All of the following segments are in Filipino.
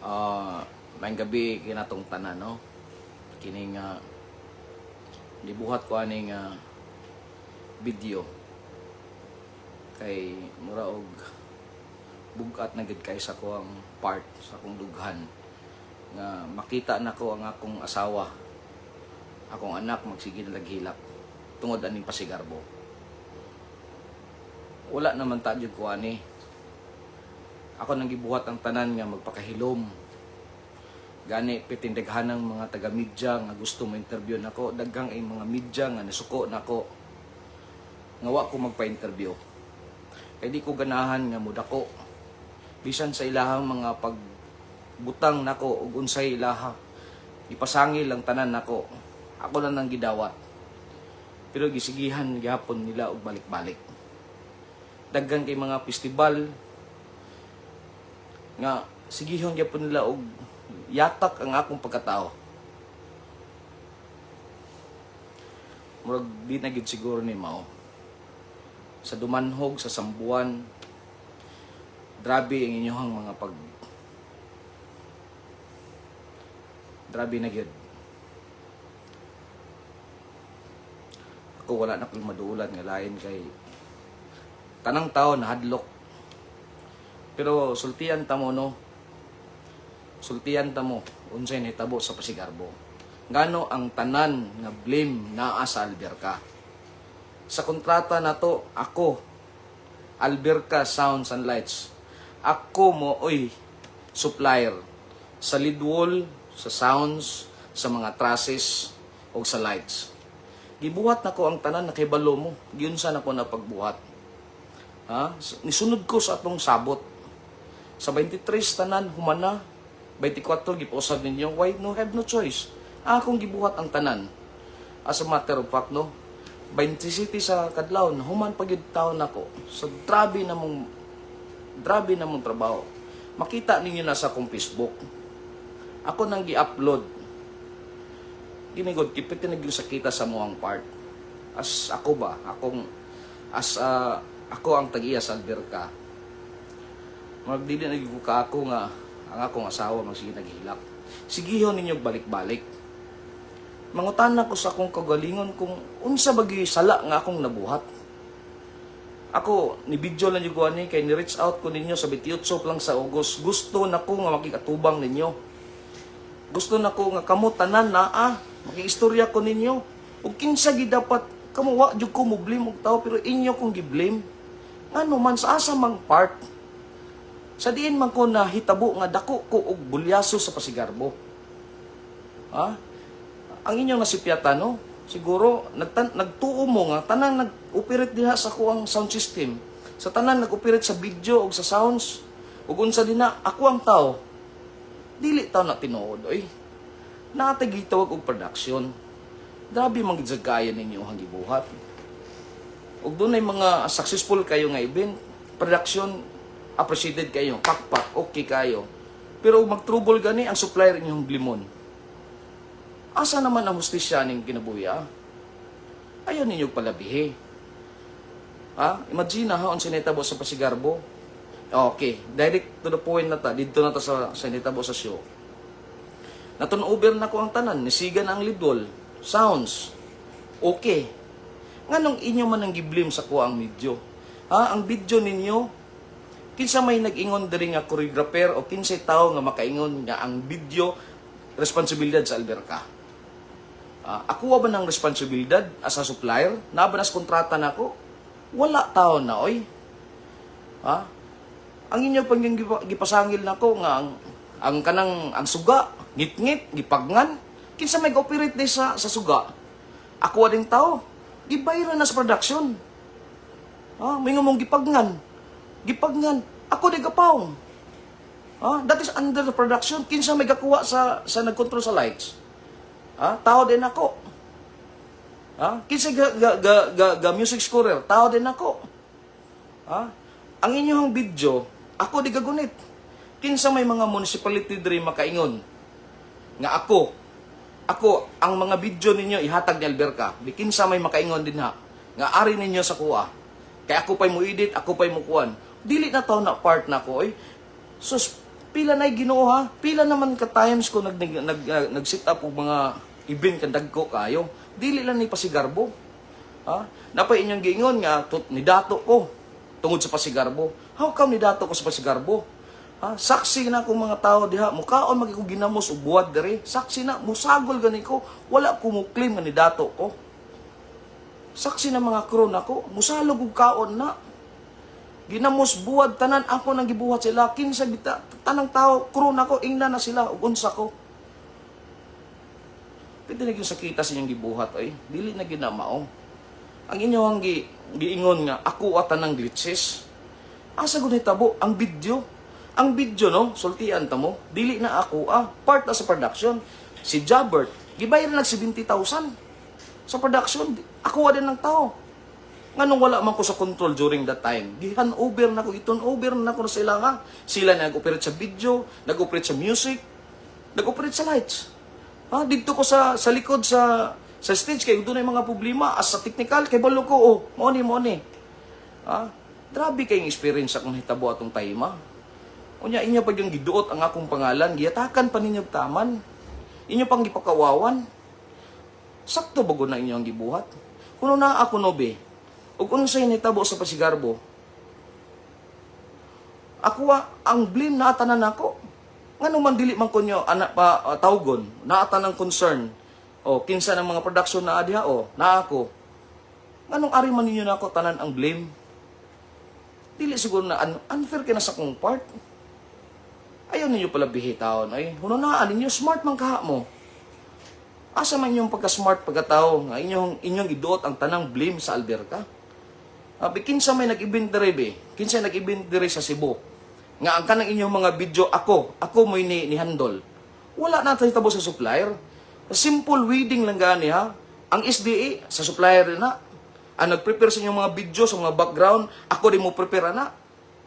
Maayong gabi kinatong tanan, no? Kining dibuhat ko aning video kay mura og bugat na gid kay sa ko ang part sa akong dughan nga makita nako ang akong asawa, akong anak magsige na laghilak tungod aning pasigarbo. Wala naman ta jud ko ani. Ako nang gibuhat ang tanan nga magpakahilom. Gani pitindaghanang mga taga-media nga gusto mo interview nako, daghang ay mga media nga nasuko nako. Nga wa ko magpa-interview. Kay di ko ganahan nga mudako. Bisan sa ilahang mga pagbutang nako ug unsay ilaha, ipasangil lang tanan nako. Ako lang nang gidawat. Pero gisigihan gyapon nila og balik-balik. Daghan kay mga festival nga sigihon gyapon nila og yatak ang akong pagkatao. Murag di na gid siguro ni mao. Sa dumanhog, sa sambuan, grabe ang inyong mga grabe na gid. Ako wala na kong maduulan nga lain kay tanang tao nahadlok. Pero sultian ta mo, no? Sultian ta mo unsay nahitabo sa pasigarbo. Ngano ang tanan nga blame naa sa Alberca. Sa kontrata nato, ako Alberca Sounds and Lights. Ako mo supplier sa lead wall, sa sounds, sa mga trusses o sa lights. Gibuhat nako ang tanan na kibalo mo. Giunsa nako na pagbuhat. Ha? Nisunod ko sa atong sabot. Sa 23 tanan humana 24 giposad ninyo, why no have no choice. Akong gibuhat ang tanan. As a matter of fact, no, 20 city sa kadlaw, human pagid taon nako. So grabe na mong trabaho. Makita ninyo na sa akong Facebook. Ako nang gi-upload. Ginigod kipit na gyud sakita sa moang part. As ako ba, ako ang tag-iya sa Alberca. Magdili na gyud ka ako nga ang akong asawa magsige naghilak. Sigihon ninyo balik-balik. Mangutana ko sa akong kagalingon kung unsa bagi sala nga akong nabuhat. Ako ni video lang jud ko ani kay ni reach out ko ninyo sa 28 lang sa August. Gusto nako nga makikatubang ninyo. Gusto nako nga kamo tanan naa makiistorya ko ninyo. Ug kinsa gid dapat kamo wa jud ko mo blame og tao pero inyo kong gi-blame. Ngano man sa asa mang part. Sa diin man ko na hitabo nga dako ko og bulyaso sa pasigarbo. Ha? Ang inyong nasipyatan, no? Siguro nagtuo mo nga tanang nag-operate diha sa kuang sound system. Sa tanan nag-operate sa video og sa sounds. Ug unsa dinha ako ang tao. Dili taw na tinuod oy. Natagitawag og production. Grabe man gid kaya ninyo ang gibuhat. Ug dunay mga successful kayo nga event, production appreciated kayo, pakpak, okay kayo. Pero mag-trouble gani ang supplier inyong limon. Asa naman ang hustisya ning kinabuya? Ayaw ninyo palabihi. Ha? Imagine ha, ang sinitabo sa pasigarbo. Okay, direct to the point na ta. Dito na ta sa sinitabo sa show. Natun-over na ko ang tanan. Nisigan ang lidol. Sounds. Okay. Nganong inyo man ang giblim sa kuha ang video? Ha? Ang video ninyo, kinsa may nag-ingon diri nga choreographer o kinsay tao nga makaingon nga ang video responsibilidad sa Alberca. Ako ba ng responsibilidad as a supplier? Naba nas kontrata nako? Wala tao na oy. Ha? Ang inyo pang gipasangil nako nga ang suga, ngit-ngit, gipagngan. Kinsa may operate di sa suga? Ako ding tao. Gibayran na sa production. Ha? May ngomong gipagngan. Ako di gapawng. That is under the production. Kinsa may gakuha sa nagkontrol sa lights. Tao din ako. Kinsa ga music scorer, tao din ako. Ang inyong video, ako di gagunit. Kinsa may mga municipality diri makaingon nga ako ang mga video ninyo ihatag ni Alberca. Kinsa may makaingon din ha nga ari ninyo sa kuha. Kaya ako pa'y mo edit, ako pa'y mo kuhan. Dili na to na part na ko, sus, Pila na Ginoo ha? Pila naman ka times ko nag-sit up og mga event kandag ko kayo. Dili lang ni pasigarbo. Ha? Napay inyong giingon nga ni dato ko tungod sa pasigarbo. How come ni dato ko sa pasigarbo? Ha? Saksi na kong mga tao diha, mukaon magi ko ginamos og buwad diri. Saksi na musagol gani ko, wala ko mo claim nga ni dato ko. Saksi na mga crew nako, musalog og kaon na. Ginamos buwad tanan ako nang gibuhat sila, kinsa tanang tao crew nako ingna na sila ug unsa ko. Pwede na gyud sakita sa inyong gibuhat ay dili na ginamao. Ang inyong giingon nga ako tanang glitches. Asa gud hitabo ang video? Ang video no, sultian ta mo, dili na ako part na sa production. Si Jabert, gibayad na 70,000 sa production. Ako din ng tao. Nganong wala man ko sa control during that time. Gihan over na ko, iton over na ko na sila nga. Sila na nag-operate sa video, nag-operate sa music, nag-operate sa lights. Dito ko sa likod sa stage kay doon ay mga problema as sa technical kay balo ko money. Grabe kayong experience akong hitabo atong time. Unya inyo pa yung giduot ang akong pangalan, giyatakan pa ninyo taman. Inyo pang gipakawawan. Sakto bago na inyo ang gibuhat. Kuno na ako no be. Ug unsay nitabo sa pasigarbo. Ako ang blame na tanan nako. Ngano man dili man kunyo anak pa tawgon, naatan ng concern. Kinsa ng mga production na adiha na ako. Nganong ari man ninyo nako tanan ang blame? Dili siguro na unfair kay na sa kong part. Ayaw ninyo pala bihitawon ay hununaan ninyo smart man kaha mo. Asa man yung pagka-smart pagkatao nga inyong iduot ang tanang blame sa Alberca? Kinsa may nag-event dire be? Kinsa nag-event dire sa Cebu? Nga ang kanang inyong mga video ako mo ni handle. Wala na tahitabo sa supplier. Simple weeding lang gani ha. Ang SDA sa supplier na. Ang nag-prepare sa inyong mga video sa mga background, ako din mo prepare na.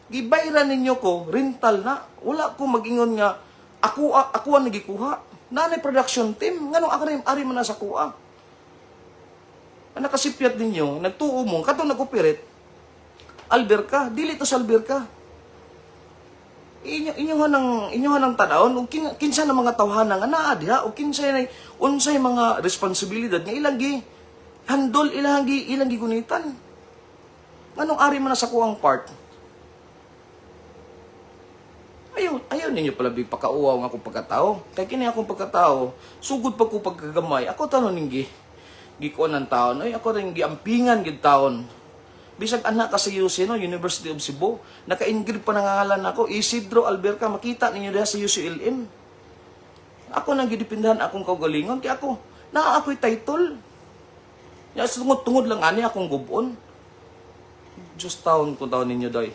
Gibayran ninyo ko rental na. Wala ko magingon nga ako ang nagikuha. Nanay production team, nganong ari man na sa kuha. Ang nakasipyat ninyo, nagtuo mo, katong nag-operate, Alberca, dili to sa Alberca. Inyo hanang tanawon, o kinsa na mga tawhanan nga naa diha, o unsay mga responsibilidad nga ilang handle, ilang gunitan. Nganong ari man na sa kuhang part. Ayaw ninyo pala big pakauaw nga akong pagkatao. Kaya kini akong pagkatao, sugod pa ko pagkagamay. Ako tanon ning gikuan ng taon. Ako rin giampingan gid taon. Bisag anak ka sa UC, University of Cebu, naka-engrave pa nangangalan ako, Isidro Alberca, makita ninyo diha sa UCLM. Ako nang gidipindahan akong kaugalingon, kaya ako, ako'y title. Tungod lang ani akong gubon. Just taon kung taon ninyo doy.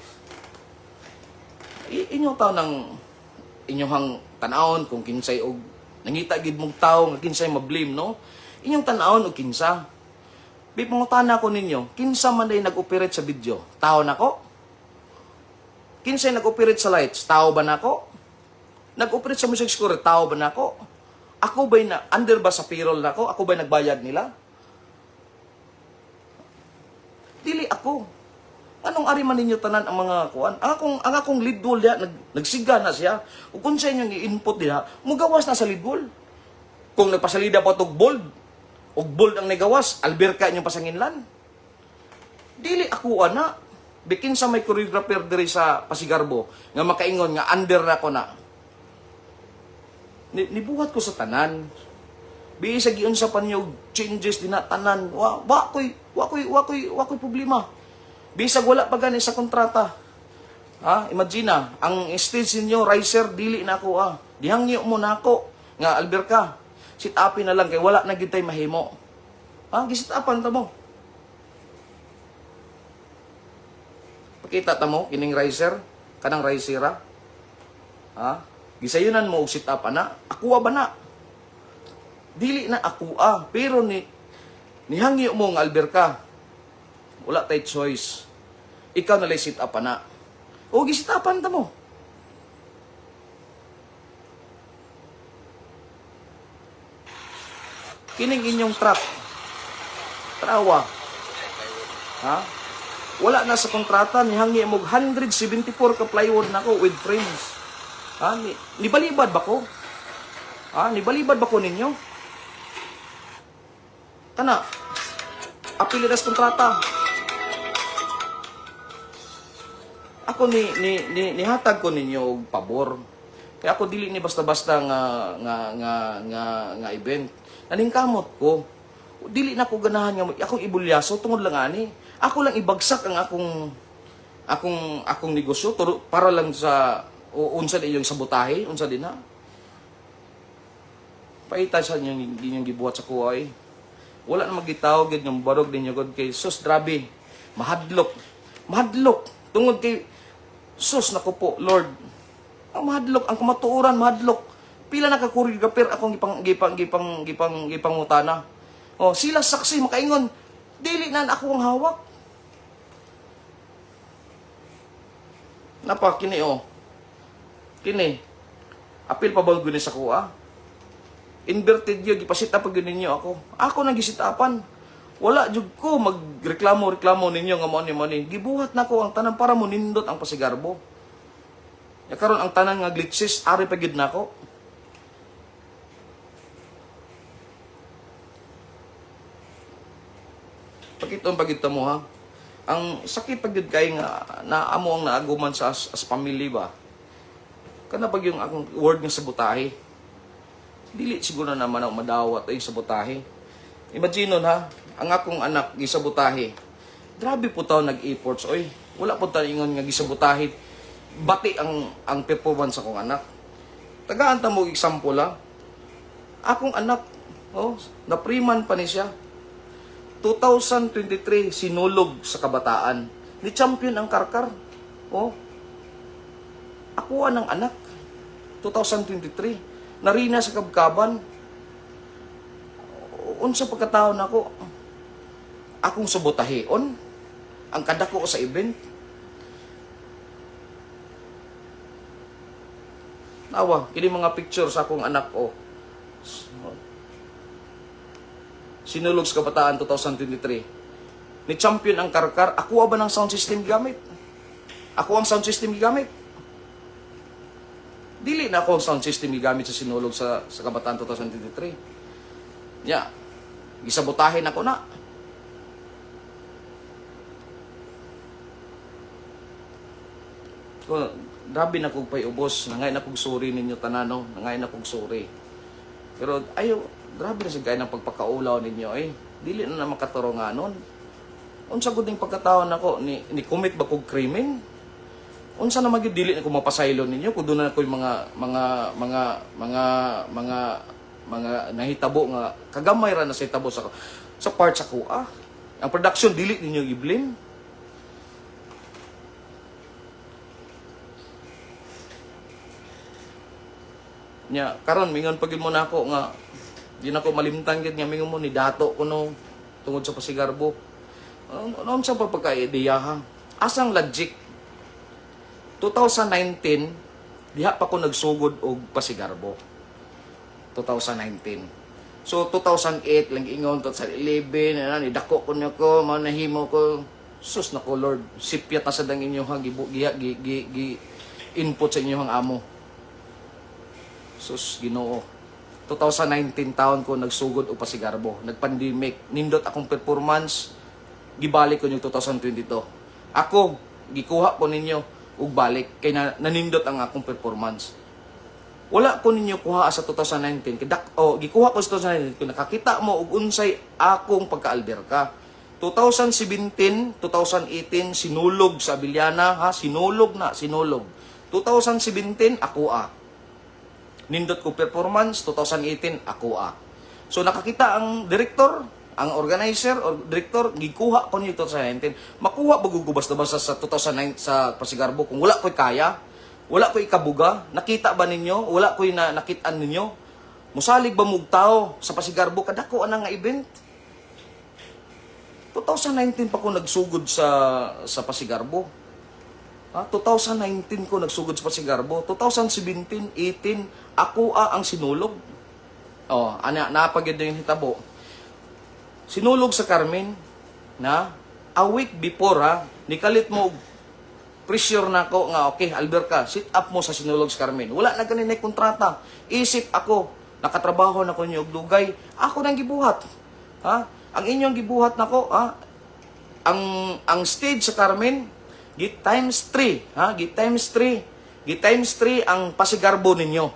Inyong taon ng inyong tanawon kung kinsay og nangita gid mong tawo nga kinsay mablame no. Inyong tanawon og kinsa. Pipangutana ko ninyo, kinsa man day nag-operate sa video? Tao nako? Kinsay nag-operate sa lights? Tao ba nako? Nag-operate sa music score? Tao ba nako? Ako ba'y na under ba sa payroll nako? Ako ba'y nagbayad nila? Dili ako. Anong ari man ninyo tanan ang mga kuan? Ang akong lead goal diha nagsiga na siya. Ug kung sa inyong i-input diha, mugawas na sa lead goal. Kung nagpasalida pa og bold ang nagawas, Alberca inyong pasanginlan. Dili ako ana. Bikin sa may choreographer diri sa Pasigarbo nga makaingon nga under na ko na. Nibuhat ko sa tanan. Bisag giun sa panyo changes din na tanan. Wa ko'y problema. Bisag wala pa gani sa kontrata. Imagine ang stage ninyo, riser, dili na ako Dihangyo mo na ako. Nga, Alberca, sit upin na lang kay wala na gid tay mahimo. Gisit upan ta mo. Pakita ta mo, kining riser, kanang risera. Gisayunan mo og sit up ana. Ako ba na? Dili na ako pero nihangyo mo nga Alberca. Wala tay choice. Ikaw na lay sit up na. O gisit upan ta mo. Kining inyong truck. Trawa. Wala na sa kontrata, nihangi mo 174 ka plywood nako with frames. Ha? Nibalibad ba ko? Ha? Nibalibad ba ko ninyo? Kana, apilidas kontrata. Ako nihatag ko ninyo og pabor. Kaya ako dili ni basta-basta nga event. Naningkamot ko. Dili na ko ganahan nga akong ibulyaso tungod lang ani. Ako lang ibagsak ang akong negosyo para lang sa unsa inyong sabotahe, unsa din ha. Paita sa inyong gibuhat sa kuway. Wala na magitawag gid ng barog ninyo god kay sus grabe. Mahadlok. Mahadlok tungod kay sus nako po Lord. Ang mahadlok, ang kamatuoran mahadlok. Pila na ka choreographer akong gipang utana. Oh, sila saksi makaingon. Dili na ako ang hawak. Napa kini oh. Kini. Apil pa ba guni sa kuha? Inverted yun, gipasita pag ninyo ako. Ako nang gisitapan. Wala jud ko magreklamo ninyo nga mo ni. Gibuhat na ko ang tanan para mo nindot ang Pasigarbo. Ya karon ang tanan nga glitches ari pa gyud nako. Pagito mo ha. Ang sakit pag gyud kay nga naamo ang naaguman sa as family ba. Kana pag yung akong word nga sabotahe. Dili siguro naman ako madawat ay sabotahe. Imagine nun ha, ang akong anak gisabotahe. Grabe po taw nag-efforts oy. Wala po tayo ingon nga gisabotahe. Bati ang performance akong anak. Tagaan ta mo example ha. Akong anak, oh, na-preman pa ni siya. 2023 sinulog sa kabataan. Ni champion ang karkar. Oh. Ako ang anak. 2023 narina sa kabkaban. Unsa pagkataon nako? Akong sabotaheon ang kadako sa event. Nawa, kini mga picture sa akong anak ko. Sinulog sa kabataan 2023. Ni champion ang karkar. Ako ba ng sound system gamit? Ako ang sound system gamit. Dili na ako ang sound system gamit sa sinulog sa kabataan 2023. Ya, gisabotahin ako na. Grabe na kong paiubos, nangay na kong suri ninyo tanano, nangay na kong suri. Pero ayo, grabe na sigay ng pagpakaulaw ninyo eh. Dili na naman katuronganon. Unsa gud ning pagkataon nako ni commit ba kog krimen? Unsa na magid dili na ko mapasaylo ninyo kun doon na koy mga nahitabo nga kagamay ra na sa hitabo sa part sa kuha. Ang production dili ninyo i-blame. Nya karon mingon pagid mo nako nga di na ko malimtan gid nga mingon mo ni dato kuno tungod sa Pasigarbo. Ano sa pagka-ideya ha? Asang logic? 2019 diha pa ko nagsugod og Pasigarbo. 2019. So 2008 lang ingon 2011 na ni dako ko niya ko manahimo ko sus na ko Lord sipyat na sa dang inyo ha gi input sa inyo hang amo. Sus, Ginoo. 2019 taon ko nagsugod og Pasigarbo. Nagpandemic. Nindot akong performance. Gibalik ko yung 2022. Ako, gikuha ko ninyo og balik. Kay nanindot ang akong performance. Wala ko ninyo kuha sa 2019. Gikuha ko sa 2019. Kung nakakita mo og unsay akong pagka-alberka. 2017, 2018, sinulog sa Abiliana. Ha? Sinulog. 2017, ako nindot ko performance, 2018, ako So nakakita ang director, ang organizer, or director, gikuha ko niyo 2019. Makuha ba gugubas-basta sa 2009 sa Pasigarbo kung wala ko'y kaya? Wala ko'y ikabuga? Nakita ba ninyo? Wala ko'y nakitaan ninyo? Musalig ba mugtao sa Pasigarbo? Kadako anang nga event? 2019 pa ko nagsugod sa Pasigarbo. 2019 ko nagsugod sa Pasigarbo. 2017, 18, ako ang sinulog. Napagid na yung hitabo. Sinulog sa Carmen na a week before nikalit mo pressure na ako nga, okay, Alberca, sit up mo sa Sinulog Carmen. Wala na ganin kontrata. Isip ako, nakatrabaho na ko niyo og dugay. Ako nang gibuhat. Ha? Ang inyong gibuhat nako, ha? Ang stage sa Carmen, git times 3, ha? Git times 3. Git times 3 ang pasigarbo ninyo.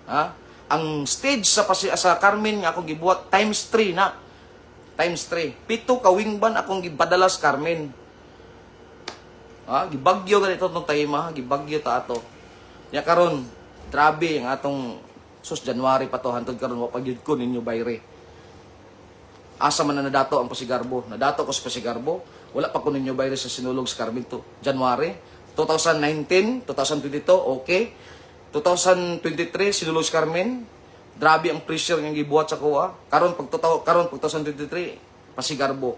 Ha? Ang stage sa Carmen nga akong gibuhat times 3 na. Times 3. 7 ka wingban akong gipadala sa Carmen. Ha, gibagyo ganito tong tayma, gibagyo ta ato. Nya karon, grabe ang atong January pa to hantod karon wa pagyud ko ninyo bayre. Asa man na nadato ang Pasigarbo? Nadato ko sa Pasigarbo, wala pa ko ninyo bayre sa Sinulog Carmen to. January 2019, 2022, okay. 2023 Sinulog Carmen, grabe ang pressure nga gibuhat sa kuha. Karon pag 2023 Pasigarbo.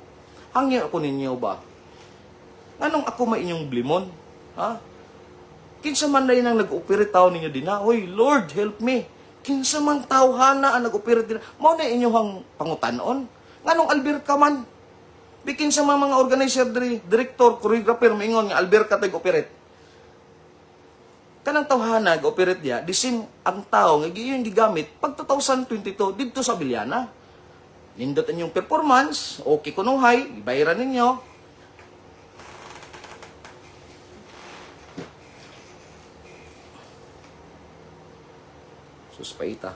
Hangyo ako ninyo ba? Anong ako mainyong blimon? Ha? Kinsa man na ang nag-operate tao ninyo din na, oy, Lord, help me. Kinsa man tawhana ang nag-operate din na, mao na inyong pangutanon. Nganong Alberca man? Bikin sa mga organizer, director, choreographer, maingon nga Alberca tag-operate. Kanang tawhana nag-operate diya, disim ang tao nga yung gigamit pag 2022 dito sa Bilyana. Nindot inyong performance, okay kunuhay, ibayaran ninyo. Suspaita.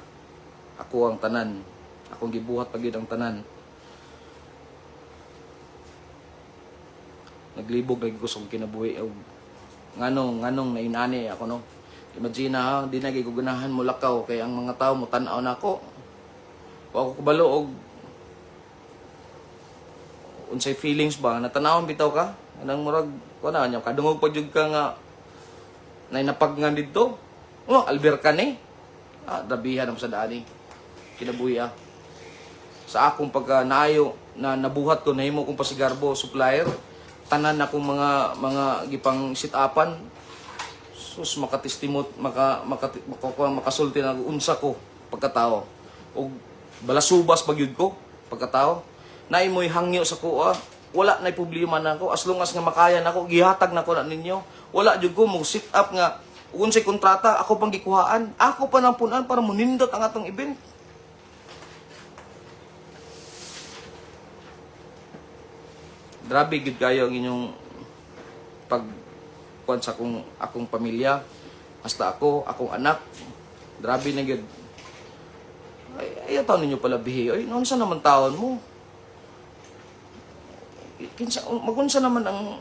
Ako ang tanan. Akong gibuhat pagid ang tanan. Naglibog lagi ko sa kinabuhi. Nganong nainani ako no. Imagine ha, di na gigugunahan mo lakaw kay ang mga tao mo tan-aw na ako. Wa ako kabalo og unsay feelings ba natanawon bitaw ka? Anang murag ko na nya kadungog pa jud ka nga nay napagngan didto. Oh, Alberca ni. Dabihan ang sa daani. Kinabuhi sa akong pagka naayo na nabuhat ko nahimo kong Pasigarbo supplier, tanan akong mga gipang sit-upan. Sus makatestimot makasulti na unsa ko pagkatao. Og balasubas pagyud ko pagkatao. Naay mo'y hangyo sa kuha. Wala na'y problema na ako. As long as nga makaya na ako, gihatag na ko na ninyo. Wala jud ko mo sit up nga unsay kontrata, ako pang gikuhaan. Ako pa nang punan para munindot ang atong event. Grabe gid kayo ang inyong pagkuan sa akong pamilya. Hasta akong anak. Grabe na gid. Ayaw taon ninyo pala bihi. Ay, unsa naman taon mo? Magunsa naman ang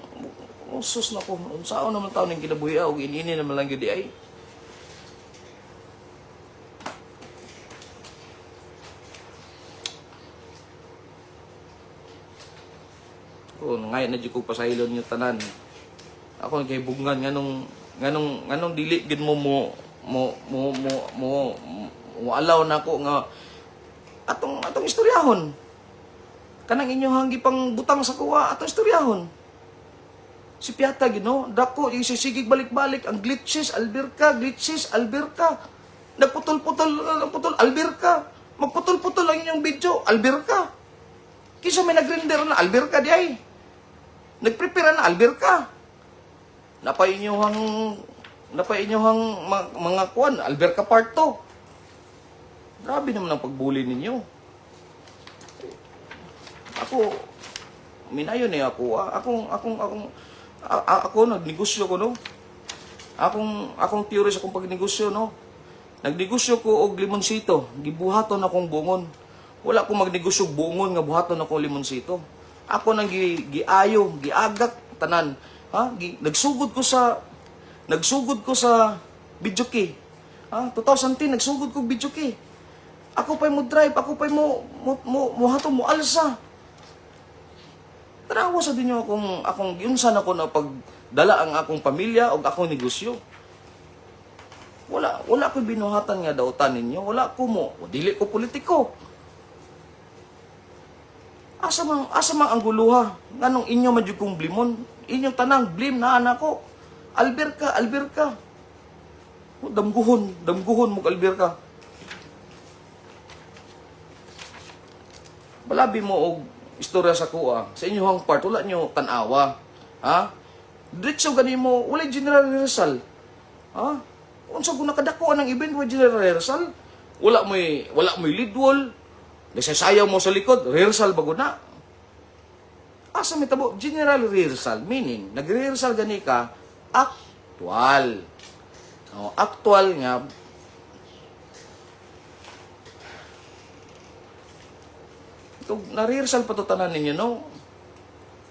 sus na ko, saan naman tao ng kinabuhi o inini naman lang yun di ay. Ngayon na di ko pasahilon yung tanan. Ako nagkaibugan nganong dili gid mo alaw na ko nga atong istoryahon. Kanang inyong gipang butang sa kuha atong istoryahon. Si Piata, dako, isisigig balik-balik, ang glitches, Alberca, nagputol, Alberca, magputol-putol ang inyong video, Alberca. Kisa may nag-render na, Alberca di ay. Nagprepare na, Alberca. Napay inyong mga kuwan, Alberca part 2. Grabe naman ang pagbuli ninyo. Ako, minayon eh ako, ako nagnegosyo ko no. Akong theory sa akong pagnegosyo no. Nagnegosyo ko og limonsito, gibuhaton akong bungon. Wala ko magnegosyo bungon nga buhaton ako limonsito. Ako nang giayo, giagak tanan. Ha? Nagsugod ko sa Bijoki. Ha? 2010 nagsugod ko Bijoki. Ako pa'y mo drive, ako pa'y mo hatong mo alsa. Tarawa sa dinyo akong yunsan ako na pagdala ang akong pamilya o akong negosyo. Wala ko binuhatan nga dautan ninyo. Wala ko mo. Dili ko politiko. Asa man ang guluha. Nganong inyo madyo kong blimon. Inyong tanang blim na anak ko. Alberca. Damguhon mo Alberca. Balabi mo og istorya sa kuha. Sa inyong part, wala nyo tanawa. Ha? Diretso gani mo, walay general rehearsal. Ha? Unsa kung nakadako ng event, walay general rehearsal? Wala mo'y lead wall. Nagsasayaw mo sa likod, rehearsal bago na. Asa may tabo? General rehearsal. Meaning, nag-rehearsal gani ka, actual. O, actual nga, na-rehearsal pa to tanan ninyo, no?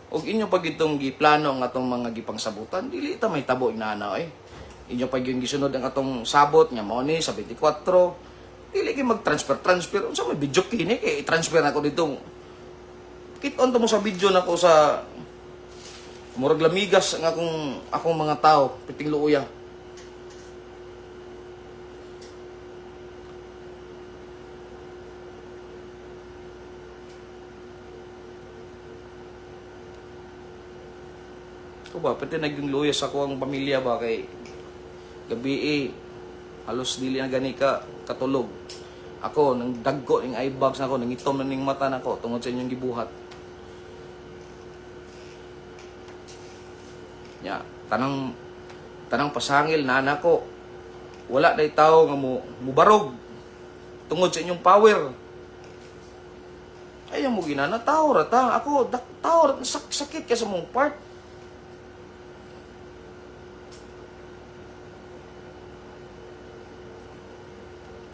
Og inyo pag itong giplano ang atong mga gipangsabutan, dili ta may tabo inana eh. Inyo pag yung gisunod ang atong sabot nga mao ni sa 24, dili kay mag-transfer. Unsa may video kini kay i-transfer nako dito. Kit-on to mo sa video nako sa murag lamigas nga akong mga tao, piting luuya. Ko ba, pati naging luyas ako ang pamilya ba kay gabi halos dili na gani ka katulog. Ako nang dagko ning eye bags nako, nang itom na ning mata nako tungod sa inyong gibuhat. Ya, tanang pasangil na nako. Wala day tao nga mubarog tungod sa inyong power. Ayaw mo ginana tao ra ta. Ako tao ra sakit ka sa mong part.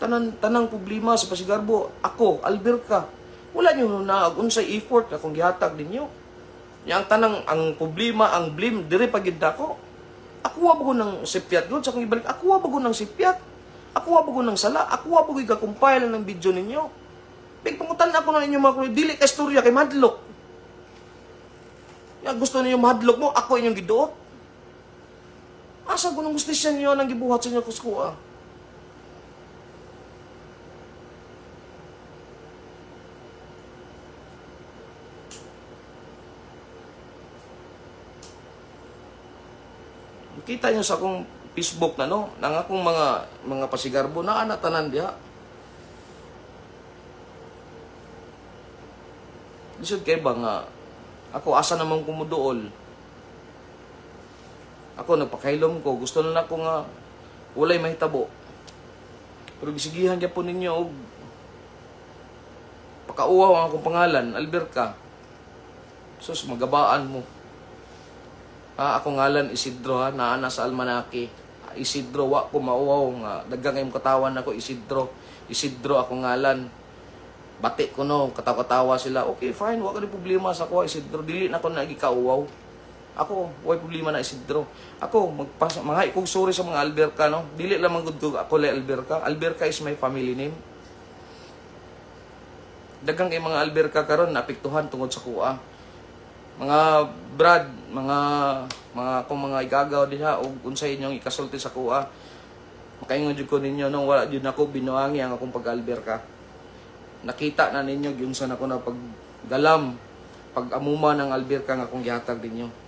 Tanang problema sa Pasigarbo, ako, Alberca. Wala niyo na unsay effort akong gihatag ninyo. Yang ang problema, ang blame dire pagid ako. Ako wa bago ng sipyat gud sa akong ibalik. Ako wa bago ng sipyat. Ako wa bago ng sala. Ako wa bago ga-compile ng video ninyo. Big pangutan ako na ninyo mga dili ka istorya kay madlok. Ya gusto niyo madlok mo, ako inyong giduot. Asa ko nang gustisya niyo nang gibuhat sa inyo kuskuha. Kita nyo sa akong Facebook na no, nang akong mga Pasigarbo na anatanan diha. Lisod kay ba nga ako asa naman kumuduol. Ako nagpakailom ko, gusto na ako nga walay mahitabo. Pero gisigihan gyapon ninyo og pakauwaw ang akong pangalan, Alberca. Sus magabaan mo. Ako ngalan Isidro ha, naana sa almanaki. Isidro, wa ko mauwaw nga. Dagang ngayong katawan ako, Isidro. Isidro ako ngalan. Bati ko no, katawa-katawa sila. Okay, fine, wa ka rin problema sa ako, Isidro. Dili na ako nagikauwaw. Ako, way problema na Isidro. Ako, mga ikong sorry sa mga Alberca, no? Dili lang good ko ako lay Alberca. Alberca is my family name. Dagang kay mga Alberca karon naapektuhan tungod sa kuha. Mga brad, kung mga igagaw diha o unsay inyong ikasulti sa kuha. Makaingon jud ko ninyo nung wala jud nako binuangi ang akong pag-Alberca. Nakita na ninyo gyud sa nako na paggalam, pag-amuma ng Alberca nga akong gihatag ninyo.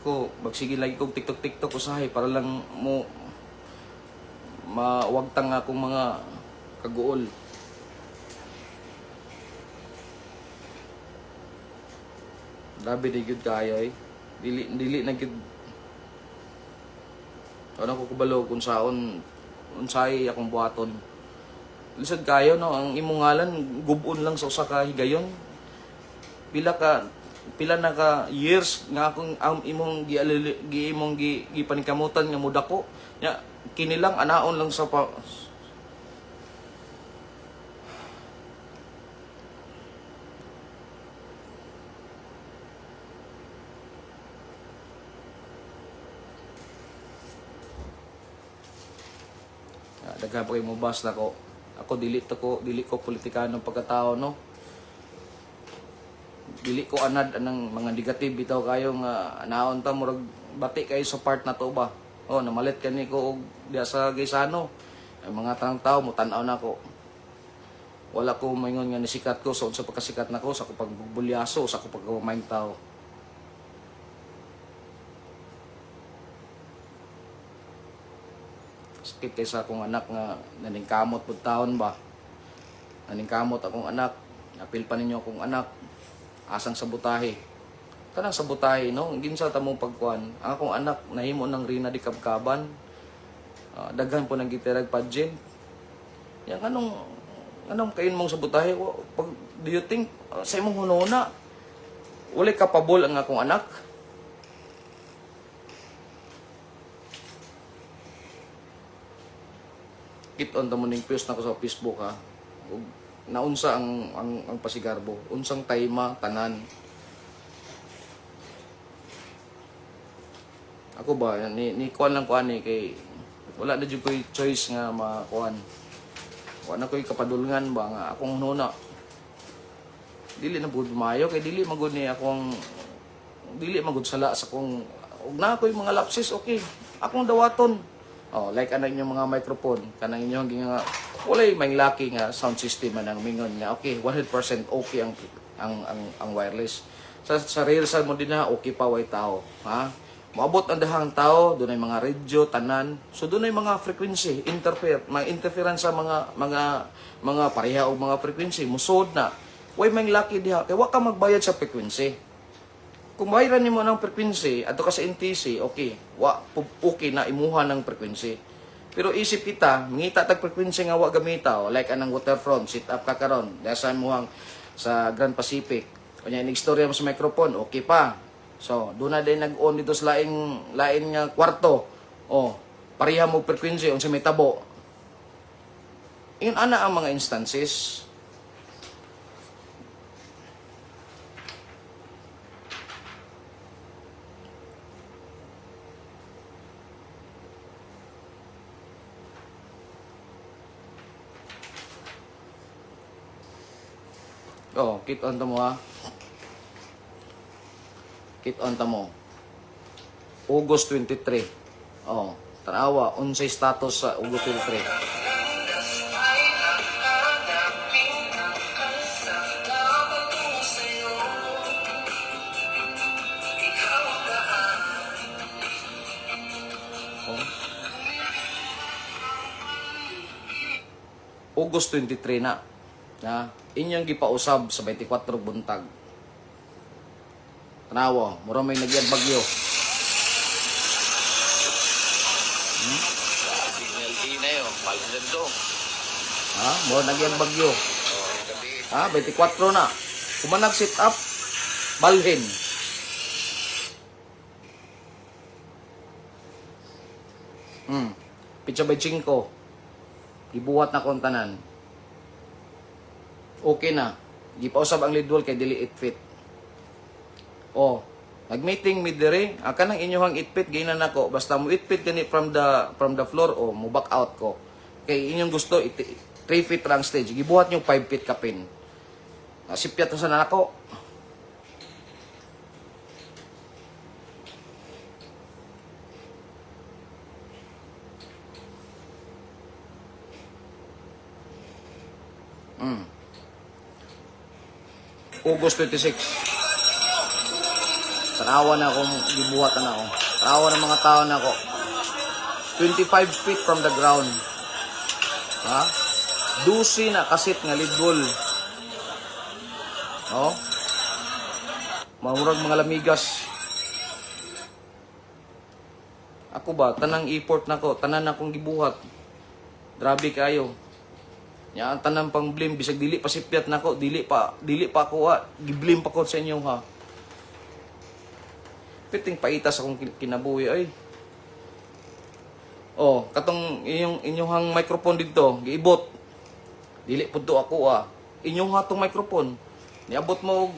Ko magsige lagi kog TikTok usahay para lang mo mawagtang akong mga kaguol. Labi di gyud kayo dili na gyud ano ko kubalo kung saon unsay akong buhaton. Lisod kayo no ang imong ngalan gubon lang sa usa ka higayon. Pila na ka years nga akong imong gipanikamutan nga mudako nya kini lang anaon lang sa daghan pa kay mo bas nako. Ako dili ko politikanong pagkatao no. Dili ko anad anang mga negative bitaw kayo nga naon ta murag bati kayo sa part na to ba. Oh, namalit kani ko og diya sa Gaisano. Ay mga tanang tao mo tan-aw nako. Wala ko maingon nga nisikat ko sa unsa pagkasikat nako sa ko pagbulyaso sa ko pagmamayng tao. sakit kaysa akong anak nga naningkamot pud taon ba. Naningkamot akong anak, apil pa ninyo akong anak, asang sabotahe. Kanang sabotahe, no? Ginsa ta mo pagkuan. Ang akong anak nahimo ng Rina di Kabkaban. Daghan po ng gitirag pageant. Yang anong kain mong sabotahe? Do you think sa imong hunona wala kapabol ang akong anak? Keep on the morning post na ko sa Facebook ha. Naunsa ang pasigarbo, unsang tayma tanan. Ako ba ni kuan lang kuan ni kay wala na jud koy choice nga makuan. Wala na koy kapadulngan ba nga akong nuna. Dili na bud mayo kay dili magud ni akong dili magud sala sa kung ug na koy mga lapses okay. Akong dawaton. Oh, like ana inyong mga microphone kanang inyong nga walay may laki nga sound system anang mingon nga okay 100% okay ang wireless. Sa rehearsal mo din na okay pa way tao, ha? Maabot ang dahang tao, doon ay mga radio, tanan. So doon ay mga frequency, mga interference sa mga pareha o mga frequency. Musod na. Way may laki diha. Kaya wag ka magbayad sa frequency. Kung bayaran nimo ng frequency, ato ka sa NTC, okay. Okay na imuha ng frequency. Pero isip kita, ngita tag frequency nga wa gamita. Like anang waterfront, sit up ka karon. Dasa muhang sa Grand Pacific. Kanya inistorya mo sa microphone, okay pa. So, doon na din nag-on dito sa lain nga kwarto. Oh, pareha mo frequency on sa may tabo. Yun ana ang mga instances. Oh, keep on to mo ha. Kit on ta mo. August 23. Oh, tanawa unsay status sa August 23. Oh. August 23 na. Na inyong gipausab sa 24 buntag. Tanawa, mura may nagyan bagyo. Signal na yun, palendo. Ha? Mura nagyan bagyo. Ha? 24 na. Kumanag sit up, balhin. Pitsa by 5. Ibuhat na kontanan. Okay na. Gipausab ang lead wall kay dili 8 feet. Oh, nag-meeting mid dire, aka nang inyohang 8 feet ginan nako basta mo 8 feet gani from the floor o mo back out ko. Kay inyong gusto 3 feet lang stage, gibuhat niyo 5 feet kapin. Nasipyat na sa nako. August 26. Tanawa na akong gibuhat na ako. Tanawa ng mga tao na ako. 25 feet from the ground. Ha? 12 na kasit nga lidgol. Oh? Mahurag mga lamigas. Ako ba, tanang effort na ko, tanan akong gibuhat. Grabe kayo. Nya ang tanang pang blame bisag dili pa sipyat nako, dili pa ako gi-blame pa ko sa inyo ha. Piting paitas akong kinabuhi ay. Oh, katong inyong microphone dito, giibot. Dili pud to ako Inyong hatong microphone. Niabot mo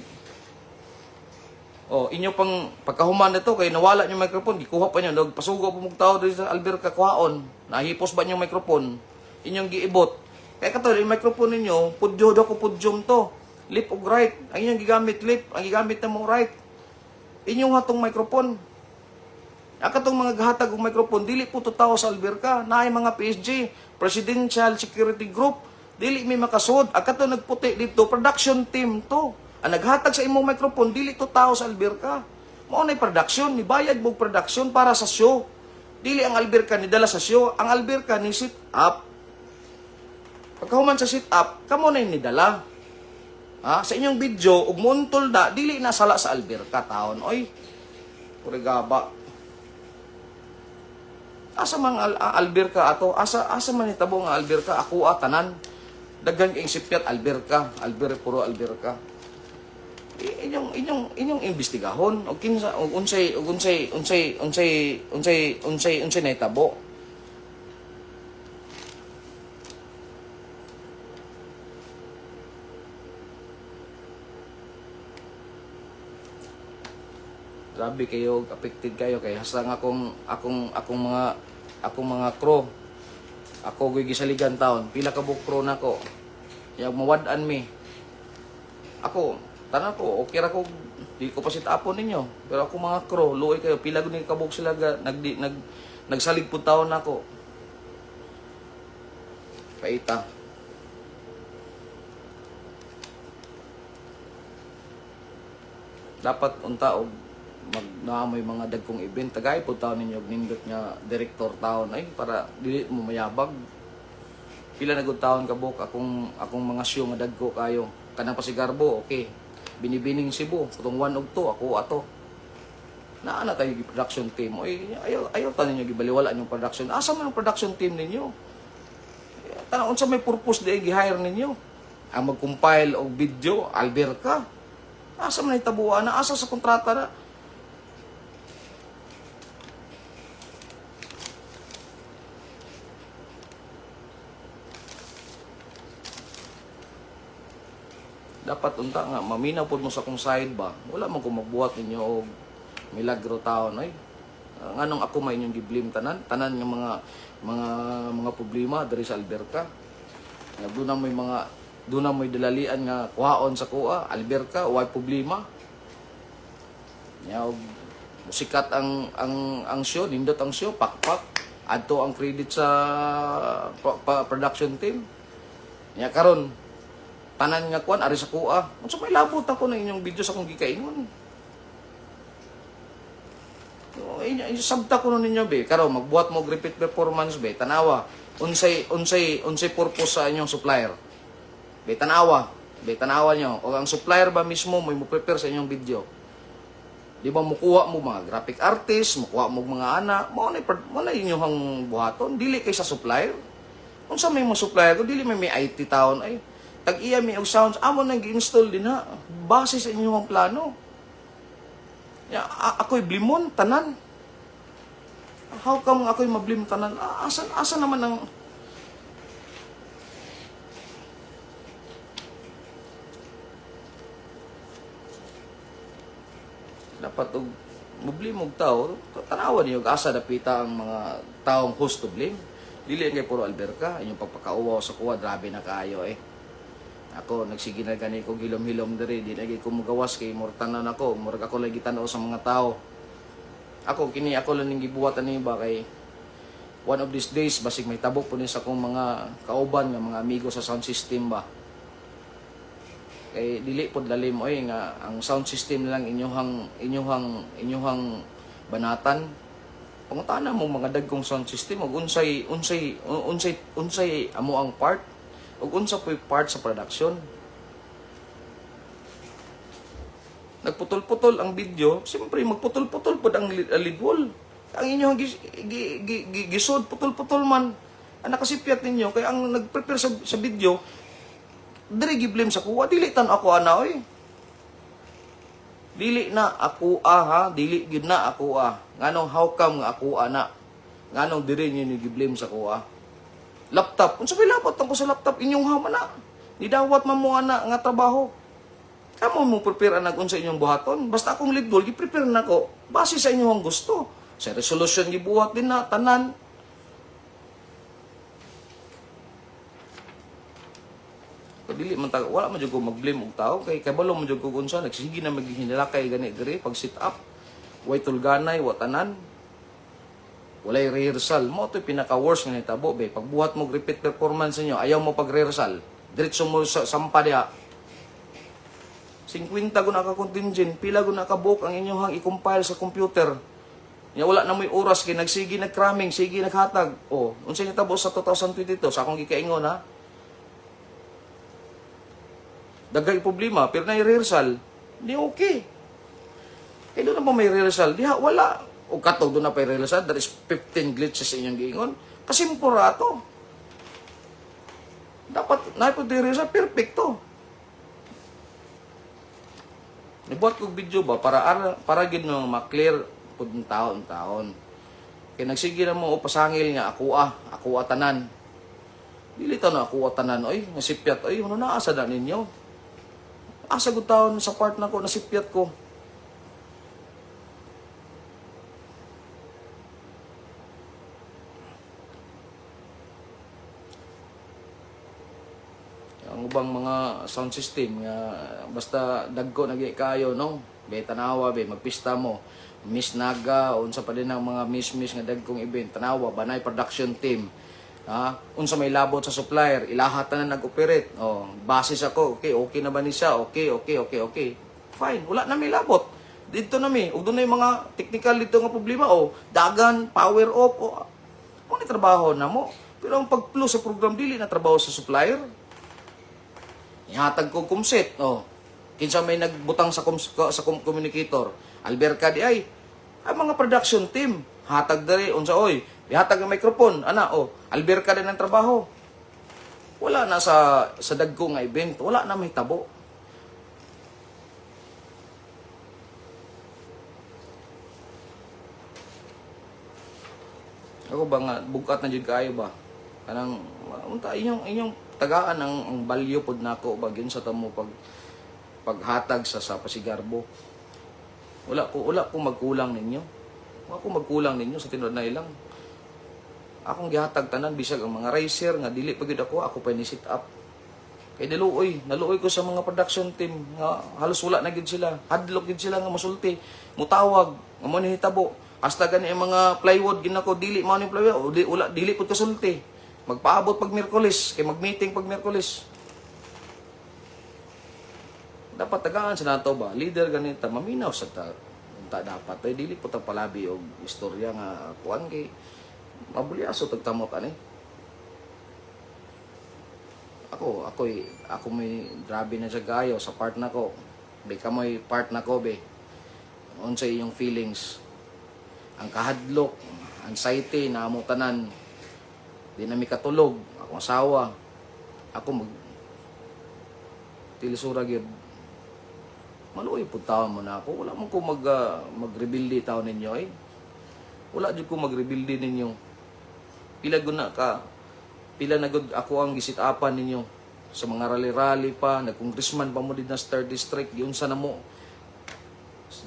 oh, inyo pang pagkahuman nito kay nawala yung microphone, gikuha pa niyo, nagpasugo pa mong tao dito sa Alberca kuhaon. Nahipos ba yung microphone? Inyong giibot. Kaya katol, yung microphone ninyo, pudyo daw ko pudyom to. Lip o right. Ang inyong gigamit lip, ang gigamit na mong right. Inyong hatong microphone. Akatong mga gahatag og microphone, dili po to tao sa Alberca. Naay mga PSG, Presidential Security Group. Dili may makasod. Akatong nagputi dito, production team to. Ang naghatag sa imong microphone, dili to tao sa Alberca. Mao nay production, nibayad mo production para sa show. Dili ang Alberca ni dala sa show, ang Alberca ni sit up. Pagkahuman sa sit up, kamo na ni dala. Ha? Sa inyong video, ug muntol da, dili na sala sa Alberca taon. Oy, kurigaba. Asa man Alberca ato, asa man hitabo nga Alberca, ako tanan. Daghan kay sipyat Alberca, puro Alberca. Inyong imbestigahon og kinsa og unsay nahitabo. Grabe kayo, affected kayo kay hasta nga akong mga crew. Ako goy gisaligan taon, pila ka buk crew nako. Yang mawad-an mi. Ako, tanan ko, okay ra ko, di ko pa sitapon ninyo. Pero ako mga crew, luoy kayo, pila gud ni kabuk sila nagsalig pud taon nako. Paita. Dapat unta og naamoy mga dagkong event tagay po taon ninyo nindot nga director taon ay para dili mo mayabag pila na gud taon kabuk akong mga show nga dagko kayo kanang pasigarbo okay binibining Cebu futong 1 og 2 ako ato naana tayo gi production team oy ayaw ta ninyo gibaliwala yung production asa man ang production team ninyo tanang unsa may purpose di gi-hire ninyo ang mag-compile og video Alberca asa man itabuan na asa sa kontrata na. Dapat unta nga maminaw pud mo sa kung side ba wala man ko magbuhat ninyo og milagro taon ay nganong ako may inyong giblim tanan nga mga problema diri sa Alberca nga doon na may dalalian nga kuhaon sa kuha Alberca way problema nya musikat ang show nindot ang show pakpak adto ang credit sa production team nya karon tanan nga kuan ari sa kuha. Unsa may labot ako na inyong video sa kong gikaingon. Sabta ko ninyo be, karo magbuhat mo og repeat performance be, tanawa. Unsay purpose sa inyong supplier. Be tanawa nyo. O ang supplier ba mismo mo prepare sa inyong video. Di ba mukuha mo mga graphic artist, mukuha mo mga ana, mo na inyong buhaton, dili kay sa supplier. Unsa may mo supplier ko, dili may IT taon ay tag-iya mi og sounds amo nang gi-install din ha base sa inyong plano ya ako'y blimon tanan how come ako'y mablim tanan asa naman ang dapat og mablim og tao tanawan niyo asa dapita ang mga taong host to blame dili kay puro Alberca inyong pagpakauwaw sa kuwa grabe na kaayo Ako, nagsige na gani ko gilom-hilom diri, di lagi ko magawas kay mortanan ako, murag ako lagi tanaw sa mga tao. Ako lang ning gibuhatan ni ba kay one of these days basig may tabok po ni sa akong mga kauban nga mga amigo sa sound system ba. Kay dili pod lalim oy nga ang sound system lang inyuhang banatan. Pangutana mo mga dagkong sound system ug unsay amo ang part ug unsa po'y part sa production. Nagputol-putol ang video, siyempre magputol-putol pod ang lead wall. Ang inyong gisod putol-putol man ang nakasipyat ninyo kay ang nagprepare sa video diri giblame sa kuha dili tan ako ana oy. Dili na ako ha, dili gid na ako Nganong how come nga ako ana? Nganong diri niyo ni giblame sa kuha? Laptop. Kung sabi lapot ko sa laptop, inyong hama na. Nidawat man mo na nga trabaho. Kamo mo prepare na kung sa inyong buhaton. Basta akong lead goal, gi-prepare na ko. Base sa inyong gusto. Sa resolution, gibuhat din na, tanan. Kadili man tayo, wala man dyan ko mag-blame og tao. Kay kabalo man dyan ko kung sa, nagsige na maghihinilakay gani-gani, pag sit up. Way tulganay, watanan. Walay rehearsal mo ito pinaka-worst nga nitabo be pagbuhat mo repeat performance niyo ayaw mo pag-rehearsal diretso mo sa sampa diha 50 guna ka contingent pila guna ka book ang inyong i-compile sa computer Nya wala na mo'y oras kay nagsige nagcramming, sige naghatag. Oh, unsay nitabo sa 2022 sa akong gikaingon ha. Daghay problema, pero na rehearsal, di okay. Kaya doon na ba may rehearsal? Diha, wala. O katog doon na pa rehearsal, there is 15 glitches sa inyong giingon. Kasi mupurato. Dapat, na po di rehearsal, perfecto. Nibuhat kong video ba, para gid mo ma-clear po ng taon. Kaya nagsige na mo, o pasangil nga, ako tanan. Dilita na ako tanan, oy, nasipyat, oy, ano na, asa na ninyo? Asa ko taon sa part na ko, nasipyat ko. Ang ubang mga sound system nga basta dagko nagi kayo no, be tanawa be magpista mo, Miss Naga unsa pa din ang mga miss nga dagkong event tanawa banay production team. Unsa may labot sa supplier, ilahat na nag-operate. Oh, base ako, okay na ba ni siya? Okay. Fine, wala na may labot. Dito na mi, ug doon na yung mga technical dito nga problema dagan, power off mo ni trabaho na mo. Pero ang pag-plus sa program dili na trabaho sa supplier. Ihatag ko kumset. Kinsa may nagbutang sa communicator. Alberca di ay mga production team. Hatag diri unsa oy. Ihatag ang microphone. Alberca din ang trabaho. Wala na sa dagko nga event. Wala na may tabo. Ako ba nga bugat na jud kaayo ba? Kanang unta inyong tagaan ang balyo pod nako bagyon sa tamo paghatag sa pasigarbo. Wala ko magkulang ninyo. Wala ko magkulang ninyo sa tinuod na ilang. Akong gihatag tanan bisag ang mga racer nga dili pa gid ako pa ni sit up. Kay naluoy ko sa mga production team nga halos wala na gid sila. Hadlok gid sila nga mosulti, mutawag, nga mo ni hitabo. Hasta gani ang mga plywood ginako dili mao ni plywood, dili pud kasulti. Magpaabot pag Miyerkules, kay mag-meeting pag Miyerkules. Dapat tagaan sa nato ba? Leader ganita, maminaw sa ta dapat. Ay dili po ta palabi og istorya nga kuan kay mabulyaso tagtamot ani. Ako may grabe na sa gayo sa part na ko. Be kamoy part na ko be. Unsay iyong feelings? Ang kahadlok, anxiety na amo tanan. Di na mi katulog, akong asawa. Ako tilisura gyud. Maluoy pud taon mo na ako. Wala man ko mag-rebuildi taon ninyo eh. Wala jud ko mag-rebuildi ninyo. Pila na gud ako ang gisit-apan ninyo sa mga rally-rally pa, nag-congressman pa mo din na Star District, yun sa namo.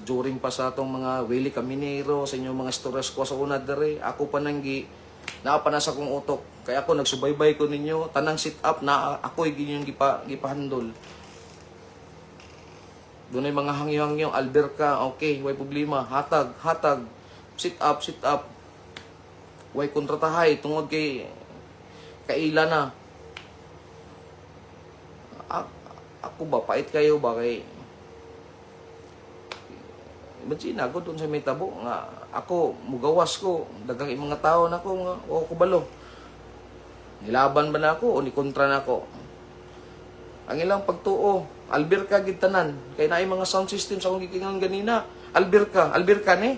During pa sa atong mga Willie Caminero, sa inyong mga stories ko sa una dere, ako pa nanggi naapanas akong utok. Kaya ako nagsubaybay ko ninyo, tanang sit-up na ako'y ginyong gipahandol. Doon ay mga hangyo-hangyo, Alberca, okay, way problema, hatag, sit up. Way kontratahay, tungod kay kaila na. Ako ba, pait kayo ba kay... Ba't sinagot doon sa may tabo nga ako, mugawas ko, dagang mga tao na ko nga, o kubalo. Nilaban ba na ako o nikontra na ako? Ang ilang pagtuo, Alberca gitanan. Kaya na mga sound system sa akong gikingan ganina. Alberca ni.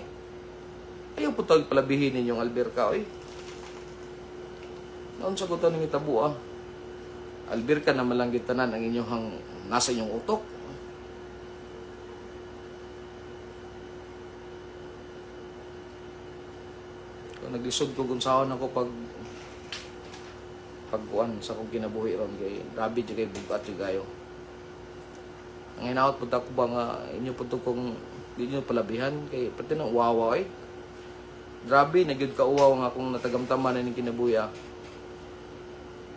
Ayaw po tawag palabihin ninyong Alberca, oy. Noon sa kuto ng itabu, Alberca na malang gitanan ang inyong nasa inyong utok. Kung naglisod ko kung saan ako pagkuan sa kong kinabuhi ron kay grabe jud kay bugat jud kayo. Ang inaot pud ako ba nga inyo pud kung di nyo palabihan kay pati nang uwawa eh. Grabe na gyud ka uwaw nga akong natagamtaman ning kinabuhi.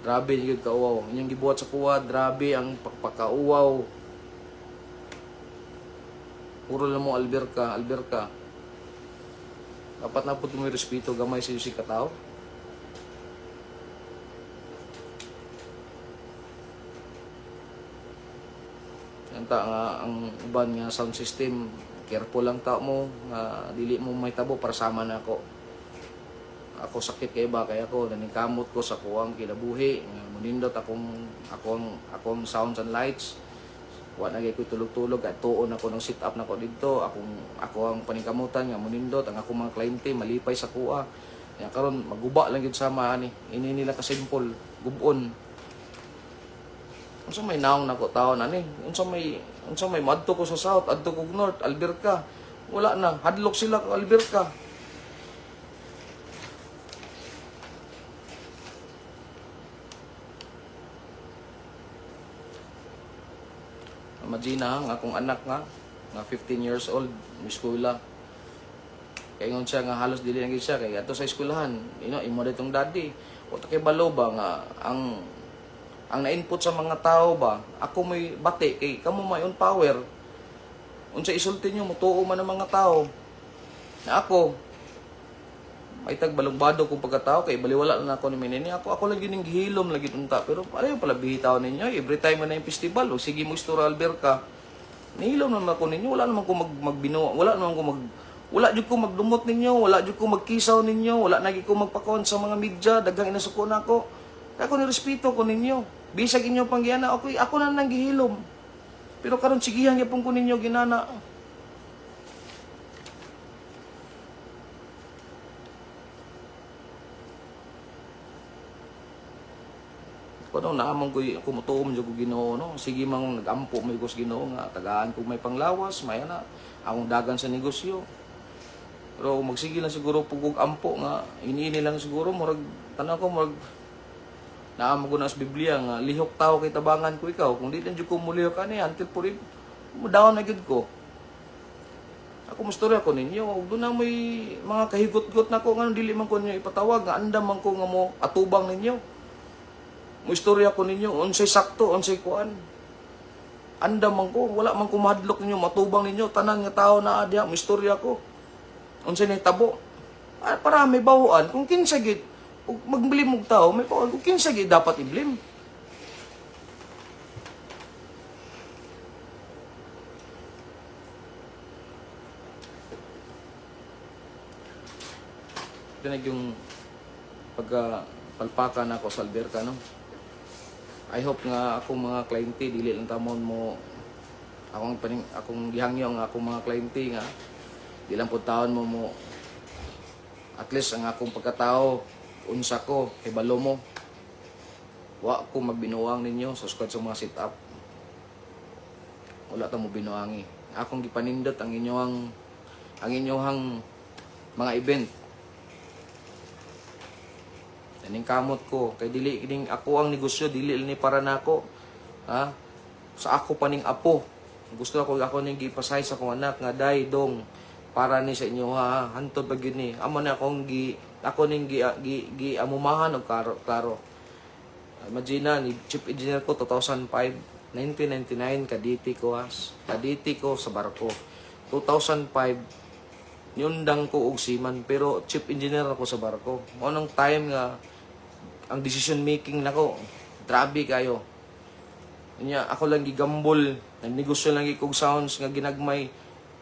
Grabe gyud ka uwaw. Inyong gibuhat sa kuwa, grabe ang pagpakauwaw. Puro lang mo Alberca. Dapat na po may respeto gamay sa iyo si katao. Yanta nga ang uban nga sound system careful lang ta mo nga dili mo may tabo para sama na ako. Ako sakit kay ba kay ako naningkamot ko sa kuwang kinabuhi nga munindot akong sounds and lights. Wa na gyud ko tulog-tulog at tuon ako ng sit up nako didto. Ako ang paningkamutan nga munindot ang akong mga kliyente malipay sa kuha. Kaya karon maguba lang gyud sama ani. Ini nila ka simple, gubon. Unsa may naong nako taon ani? Unsa may madto ko sa south, adto ko north, Alberca. Wala na, hadlok sila ka Alberca. Imagine ang akong anak nga 15 years old, may eskwela. Kaya ngon siya nga halos dili lang siya kay ato sa eskwelahan. Imo ditong daddy. O ta kay balo ba nga ang na-input sa mga tao ba, ako may bati kay kamo may on power. Unsa isulti niyo mutuo man ang mga tao. Na ako may tagbalugbado kung pagkatao kay baliwala na ako ni Minini. Ako lang gining gihilom lagi unta pero pareho pala bihitaw ninyo every time na yung festival o sige mo istorya Alberca. Nihilom naman ako ninyo, wala naman ko magbino, wala jud ko magdumot ninyo, wala jud ko magkisaw ninyo, wala na gyud ko magpakon sa mga media, daghang inasuko na ako. Kaya ko ni respeto ko ninyo. Bisag inyo panggiana, ako na nang gihilom. Pero karon sigihan gyapon ko ninyo ginana. Kuno naamong ko kumutuom jud ko Ginoo no. Sige mang nagampo may Gus Ginoo nga tagaan ko may panglawas, may ana akong dagan sa negosyo. Pero magsige lang siguro pugog ampo nga iniini lang siguro murag tanaw ko murag naamong ko na sa Biblia nga lihok tao kay tabangan ko ikaw kung di lang jud ko mulihok ani until puri mudaw na gid ko. Ako mustorya ko ninyo, doon na may mga kahigot-got na ko nga dili man ko ninyo ipatawag nga andam man ko nga mo atubang ninyo. Mo istorya ko ninyo, unsay sakto, unsay kuan. Andam man ko, wala man ko mahadlok ninyo, matubang ninyo, tanan nga tao na adya, mo istorya ko. Unsay nahitabo. Para may bahuan, kung kinsa gid, magbilim og tao, may bahuan, kung kinsa gid dapat iblim. Tinag yung pagpalpakan ako sa Alberca, no? I hope nga akong mga kliyente dili lang tamon mo akong gihangyo nga akong mga kliyente nga di lang pud taon mo at least ang akong pagkatao unsa ko kay balo mo wa ko magbinuwang ninyo sa squad sa mga sit up. Wala ta mo binuwangi. Akong gipanindot ang inyong mga event. Daning kamot ko kay dili kining ako ang negosyo dili ni para nako. Ha? Sa ako paning apo. Gusto ako ning gipasay sa akong anak nga day dong para ni sa inyo ha. Hantod ba gyud ni. Amo na ako ning gi amumahan og klaro. Imagine ni chief engineer ko 2005, 1999 kaditi ko kaditi ko sa barko. 2005 niundang ko og seaman pero chief engineer ako sa barko. Mo nang time nga ang decision making nako grabe kayo. Nya ako lang gigambol, nagnegosyo lang kog sounds nga ginagmay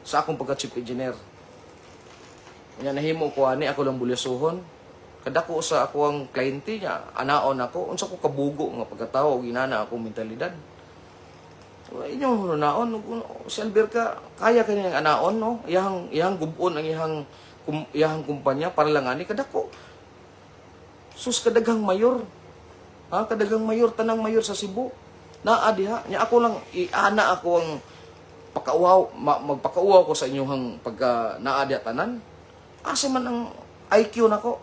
sa akong pagka chief engineer. Nya nahimo ko ani ako lang bulyasuhon. Kadako sa ako ang kliyente niya, anaon ako unsa ko kabugo nga pagkatao ginana akong mentalidad. Inyong naon si Alberca kaya kaniyang anaon no. Iyang gubon ang iyang kumpanya para lang ani kadako. Sus kadaghang mayor. Ha, kadaghang mayor tanang mayor sa Cebu. Naa diha nya ako lang iana ako ang magpakauwaw ko sa inyong pagka naa diha tanan. Asa man ang IQ nako.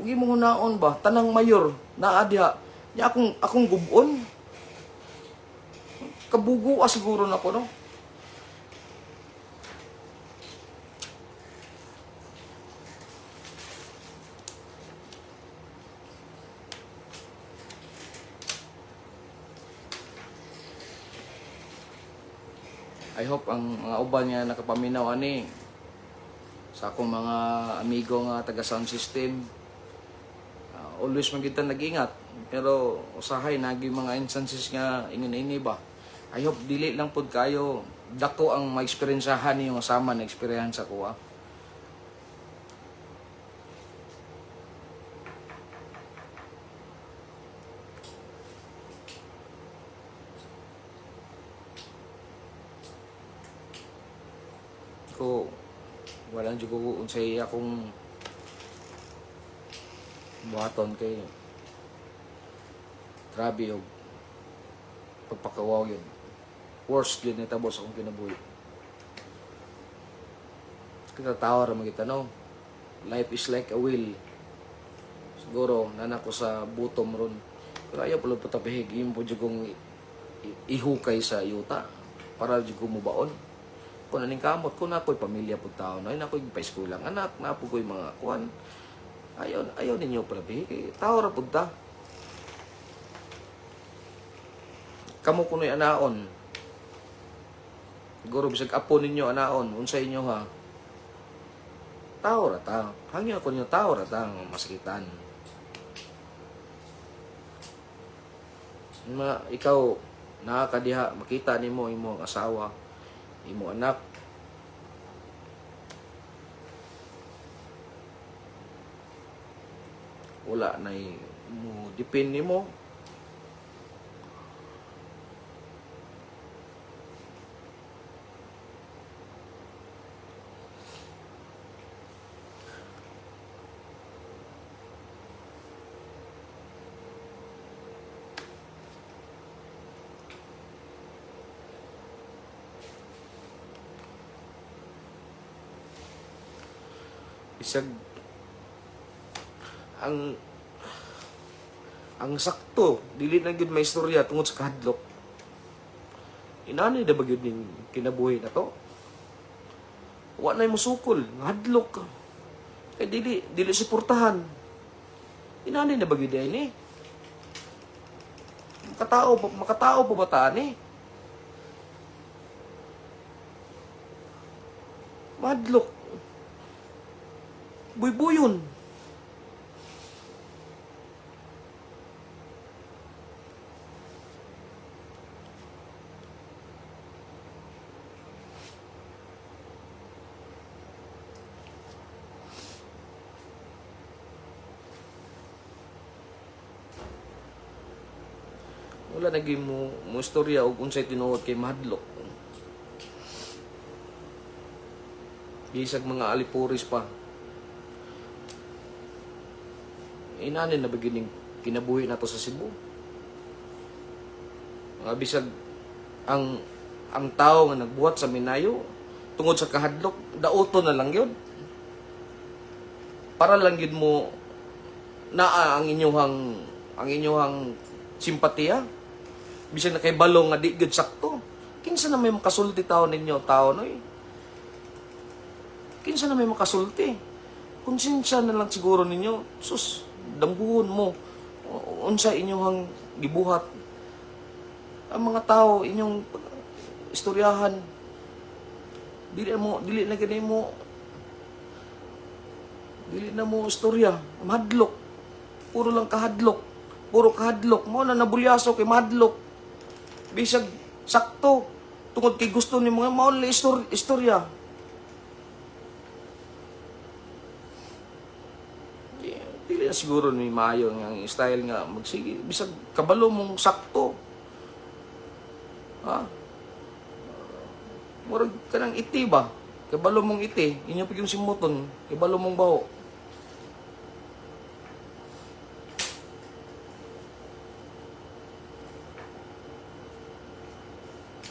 Ugi mo hunaon ba tanang mayor naa diha nya akong gubon. Kabugo siguro nako no. I hope ang mga uban niya nakapaminaw ani sa akong mga amigo nga taga sound system. always man kita nag-ingat. Pero usahay nagi mga instances nga ingin-ini ba. I hope dili lang pud kayo dako ang ma-experiencehan niyo nga sama na experience ko. Ko walang jud ko unsay akong buhaton kay grabe og pagpakawaw yun. Worst yun nitabo sa akong kinabuhi. Kita tao ra magita no. Life is like a wheel. Siguro nana ko sa bottom ron. Pero ayaw pala patapihig. Yung po kong ihukay sa yuta para jud ko mubaon. Kung naning kamot ko na ako'y pamilya po tao no. Ay na ako'y pa-eskulang anak. Na po ko'y mga kuwan. Ayaw ninyo pala bihig. Tao ra po ta. Kamu kuno'y anaon. Siguro bisag apo ninyo anaon. Unsa inyo ha. Tao ra ta. Hangyo ako ninyo tao ra ta. Masakitan. Ikaw nakakadiha. Makita nimo imo ang asawa. Imo anak. Wala na mo dipin nimo. Isag ang sakto dili na gyud may istorya tungod sa kahadlok. Inani na ba gyud ning kinabuhi na to? Wa na mo sukol, hadlok. Kay dili suportahan. Inani na ba gyud ni? Makatao pa bataan ni? Madlok. Buy-buyon. Wala naging mo istorya o unsay tinuod kay madlok. Bisag mga alipuris pa. Inanin na beginning kinabuhi na to sa Cebu. Mga bisag ang tao nga nagbuhat sa Minayo tungod sa kahadlok, daoto na lang yun. Para lang yun mo naa ang inyong simpatiya. Bisag na kay balong nga di gud sakto. Kinsa na may makasulti tao ninyo tao noy? Kinsa na may makasulti? Konsensya na lang siguro ninyo. Sus, dambuhon mo unsa inyong gibuhat ang mga tao inyong istoryahan dili na mo istorya madlok puro kahadlok mo na nabulyaso kay madlok bisag sakto tungod kay gusto ni mga mao na istorya. Dili na siguro ni maayo ang style nga magsige bisag kabalo mong sakto. Ha? Murag kanang iti ba? Kabalo mong iti, inyo pig yung simuton, kabalo mong baho.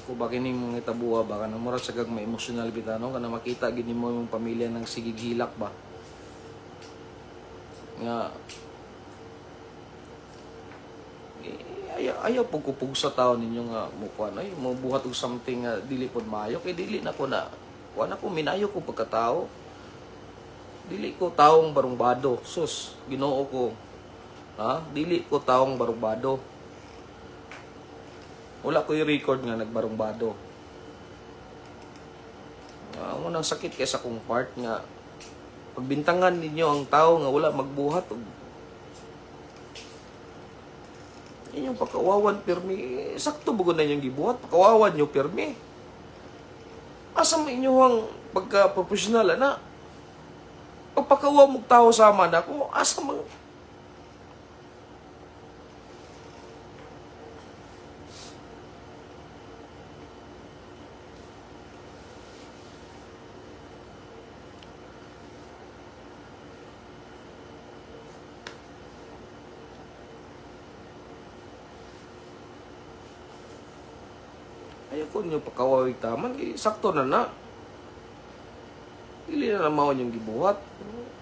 Kung bakit ning mga itabuha ba kana murag sagag may emotional bitano kana makita gid nimo yung pamilya ng sigigilak ba? Nga ayaw pugkupug sa tao ninyo nga mukuan ay mo buhat og something nga dili pod maayo kay dili na ko na kuan ako minayo ko pagkatao dili ko taong barumbado sus Ginoo ko ha dili ko taong barumbado wala ko i-record nga nagbarumbado ang unang sakit kaysa kong part nga pagbintangan ninyo ang tao nga wala magbuhat og Inyong pakawawan pirmi, sakto bugo na inyong gibuhat, pakawawan nyo pirmi. Asa mo inyong pagka-professional, ana? Pagpakawa mong tao sama na ko, asa mo? Ayaw ko nyo pakawawig taman, sakto na na. Ili na namaw niyong gibuhat.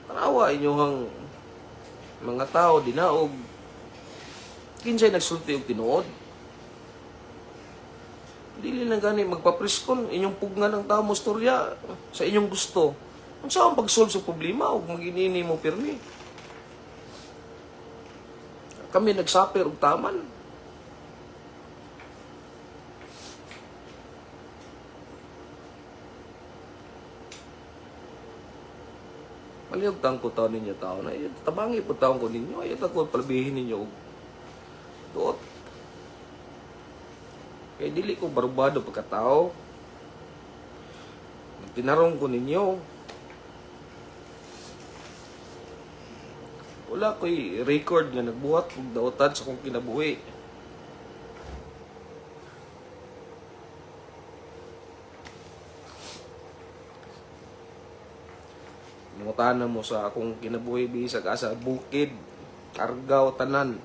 Tanawa inyong mga tao, dinaog. Kinsay nagsulti og tinuod. Dili na gani magpapriskon, inyong pugna ng tao mo storya sa inyong gusto. Kung saan pag-solve sa problema, huwag maginini mo pirmi. Kami nagsaper og taman. Maliyog tang ko taon ninyo tao na, tabangi po taon ko ninyo, ayaw ko palabihin ninyo og doot. Kaya dili ko barbado pagkatao. Tinarong ko ninyo. Wala ko'y record nga nagbuhat kung daotan sa kong kinabuhi. Nangutana mo sa akong kinabuhi bisag asa bukid, Argao, tanan.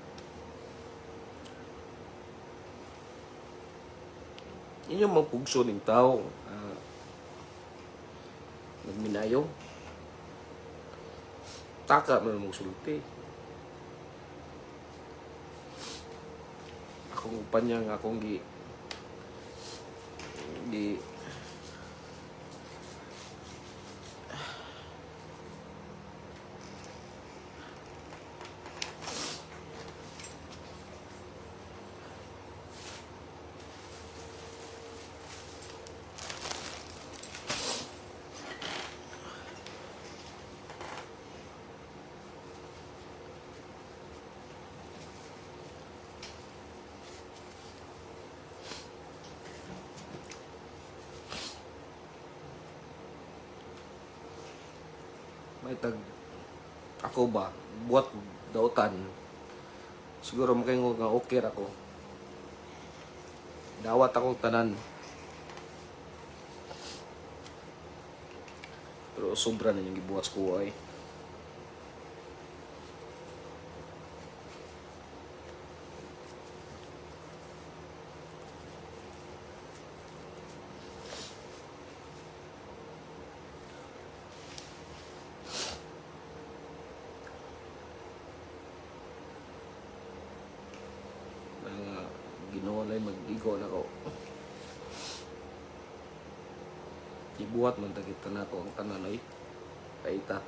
Inyo magpugso ng tao. Nagminayo. Taka man mong sulti. Akong upanyang akong gi may tag ako ba buat dautan siguro makaingo nga okay ako dawat akong tanan pero sobra na yung gibuhat sa kuway. Ginoo na mag-igo na ko. Ibuhat man tagita na ko ang tanan ay kaita.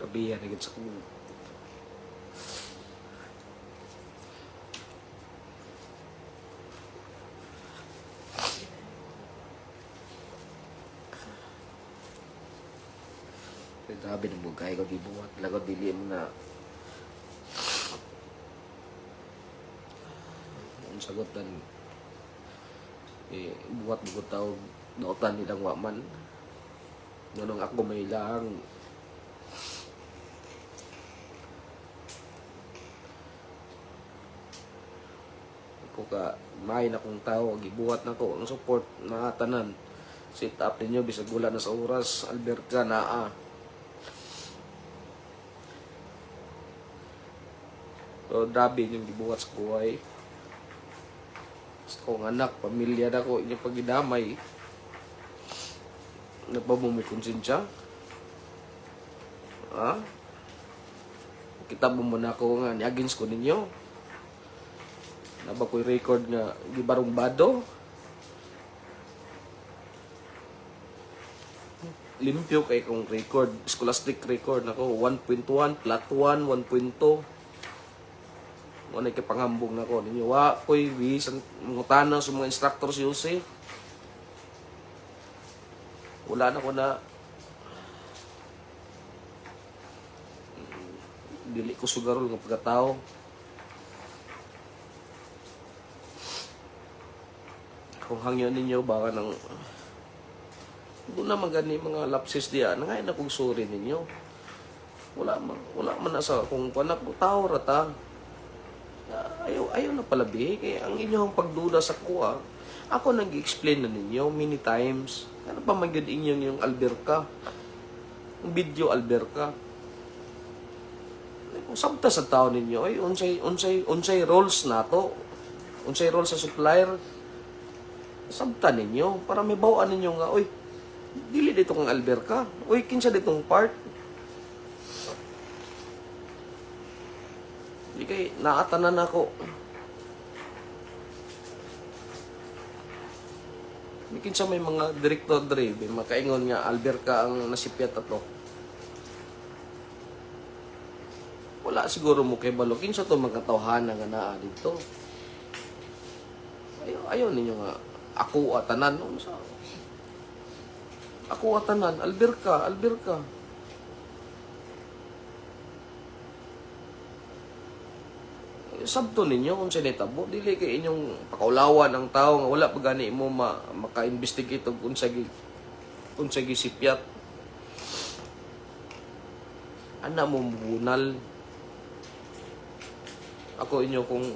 Gabi yan agad sa kong grabe ng bugay ko gibuhat lagod dili mo na ang sagotan buhat mo ko tao nautan nilang waman ganong ako may lang ko ka may na kong tao gibuhat na ko ang support na tanan sit up ninyo bisag wala na sa oras Alberca naa so grabe yung gibuhat sa kuway Kung anak, pamilya na ko, inyong pagidamay, na pa mo may konsensya? Ha? Kita mo muna ko nga, ni-against ko ninyo. Naba ko'y record nga, gibarong bado. Limpyo kay kong record, scholastic record nako 1.1, plot 1, 1.2. Wala kay panghambog nako ninyo. Wa ko'y bisan mangutana sa mga instructor si Jose. Wala na ko na dili ko sugarol nga pagkatao. Kung hangyo ninyo baka nang doon na magani mga lapses diya nangayon na kong sorry ninyo. Wala man na sa kung panak tao rata. Ayaw na palabi kay ang inyong pagduda sa kuha. Ako nag-explain na ninyo many times. Ano pa man gyud inyong yung alberka? Yung video alberka. Sabta sa tao ninyo ay unsay roles nato. Unsay roles sa supplier. Sabta ninyo para may bawaan ninyo nga oy dili dito kang alberka. Oy kinsa ditong part. Di kay naatanan ako. Mikin sa may mga director dre, may makaingon nga alberka ang nasipyat ato. Wala siguro mo kay balo kinsa to mga tawhana nga naa dito. Ayaw ninyo nga ako atanan unsa. Ako atanan alberka. Sabto ninyo kung sinitabo dili kay inyong pakaulawan ang tao nga wala pa gani mo maka-investigate og unsay gisipyat. Ana mo bunal. Ako inyo kung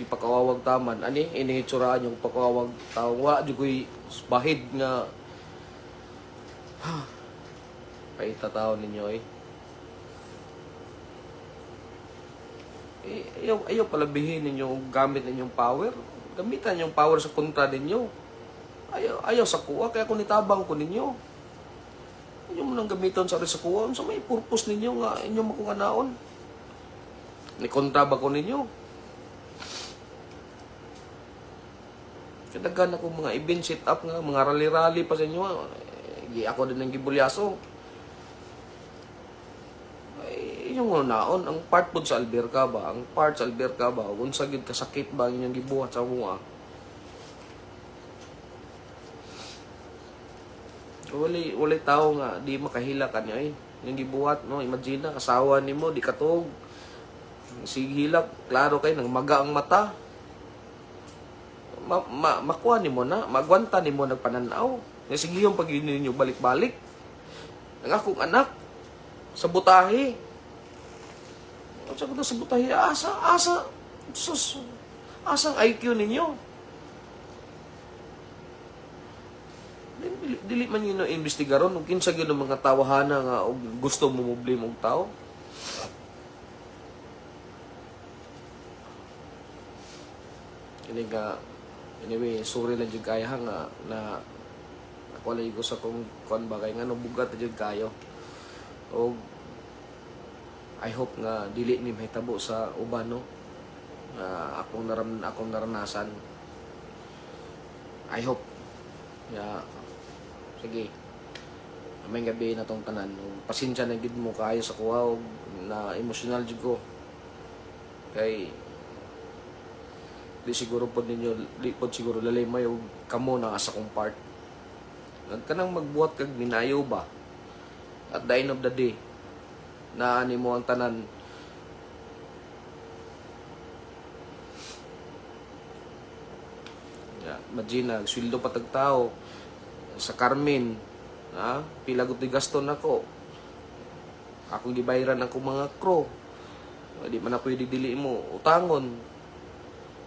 ipakawawag taman ani inihitsuraan yung pakawawag tao wa di koy bahid nga paita tao ninyo ayaw palabihin ninyo gamit ninyong power. Gamitan yung power sa kontra ninyo. Ayaw sa kuha. Kaya kung nitabang ko ninyo, inyo mo nang gamitan sa kuha. So may purpose ninyo nga inyo makunganaon. Nikontra ba ko ninyo? Kadagan ako mga event set up nga, mga rally-rally pa sa inyo. Ako din ang gibulyaso. Yung naon ang part pod sa alberka ba ang part sa alberka ba unsa gid kasakit ba inyong gibuhat sa mua wala tao nga di makahila kanyo yung gibuhat no imagine kasawa nimo di katog sige hilak klaro kay nang maga ang mata makuha nimo na magwanta nimo nagpananaw nga sige yung pag ninyo balik-balik ang akong anak sa butahe. Sa ko sa butahe, asang IQ ninyo. Dili man yun investigaron, kung kinsa yun ang mga tawahana nga gusto mo mublim og tao. Anyway, sorry lang dyan kaya nga na nakuwalay ko sa kung bagay nga, no, bugat na dyan kayo. O I hope nga dili ni mahitabo sa uban no akong naranasan. I hope sige may gabi na tong tanan pasensya na gid mo kaayo sa kuha na emotional jud ko kay di siguro pod ninyo siguro lalay may og kamo na sa kong part kanang magbuhat kag minayo ba at the end of the day na ani mo ang tanan imagine sweldo patag tao sa Carmen pila gud gaston nako akong gibayaran ako mga crew di man ako dili mo utangon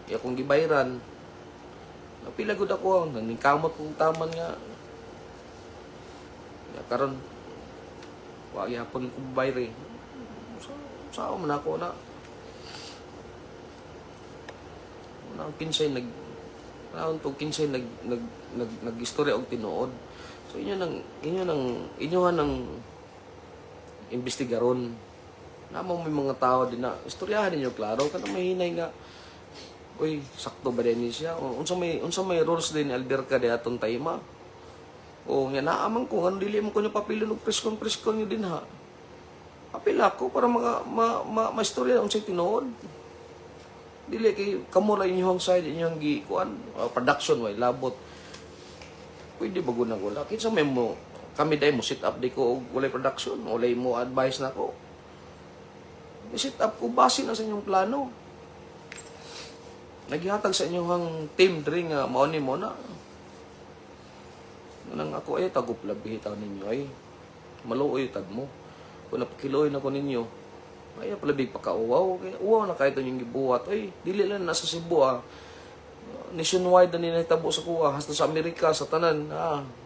akong gibayaran pila gud ako nangkamot kong taman nga karon wa gyapon ko bayre. Sao man ako na. Unang kinsay Naon to kinsay nag-istorya og tinuod. So inyo nang investigaron. Namo may mga tao din na istoryahan ninyo klaro kanang mahinay nga uy, sakto ba din siya? Unsa may rules din ni Alberca di aton tayma? O nga naamang ko ngano dili mo ko niya papilon og preskon niyo din ha. Apil ako para ma-istorya unsay tinuod. Dili kay kamo ra inyong side inyong kuan production way labot. Pwede ba gunang wala? Kinsa may mo kami dai mo sit up di ko og walay production, walay mo advice na ko. I-sit up ko base na sa inyong plano. Naghihatag sa inyong team diri nga mao ni mo na. Nang ako ay tagup labi bitaw ninyo ay maluoy tad mo. Kung napakiloy na ko ninyo, ay palabig pakauwaw. Kaya uwaw na kahit yung gibuhat. Ay, dili lang nasa Cebu nationwide na ninahitabo sa kuha. Hasta sa Amerika, sa tanan.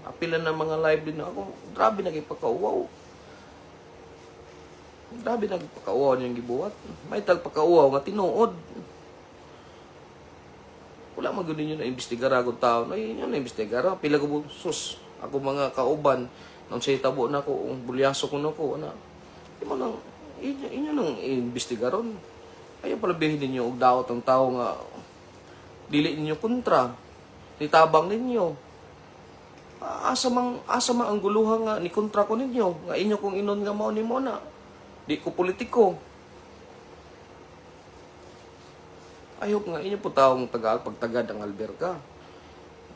Apilan ng mga live din ako. Grabe nagipakauwaw. Grabe nagipakauwaw yung gibuhat. May tagpakauwaw nga tinuod. Wala magunin nyo na imbestigara akong tao. Ay, yun na imbestigara. Pila ko sus. Ako mga kauban. Nang siya tabo na ko. Bulyaso ko na ko. Inyo nang imbestigaron. Ayaw palabihin ninyo. Og daot ang tao nga. Dili ninyo kontra. Nitabang ninyo. Asa mang ang guluhan nga. Ni kontra ko ninyo. Nga inyo kong inon nga mao ni mo na. Di ko politiko. Ayaw nga, inyo po taong pagtagad ang Alberca.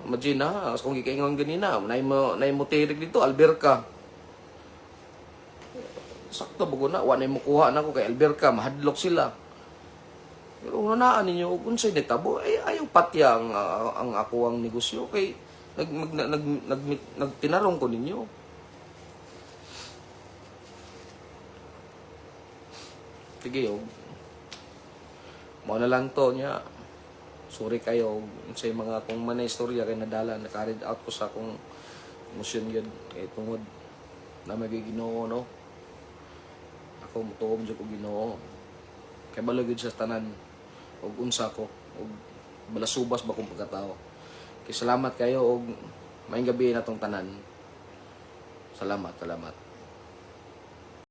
Imagine na, kung ikaingon ganina, nay mo tirig dito, Alberca. Sakto bago na, wanay mo kuha na ko kay Alberca, mahadlok sila. Pero unaan ninyo, kung sa'y nagtabo, ay ayaw patya ang ako ang negosyo. Kay nagtinarong ko ninyo. Sige, mo na lang to niya. Sorry kayo sa mga kung manay istorya kay nadala na-carried out ko sa akong emosyon yun kay tungod na magiginoo no. Ako mutuom jud ko Ginoo. Kay balugid sa tanan og unsa ko og balasubas ba kong pagkatao. Kay salamat kayo og maayong gabi natong tanan. Salamat.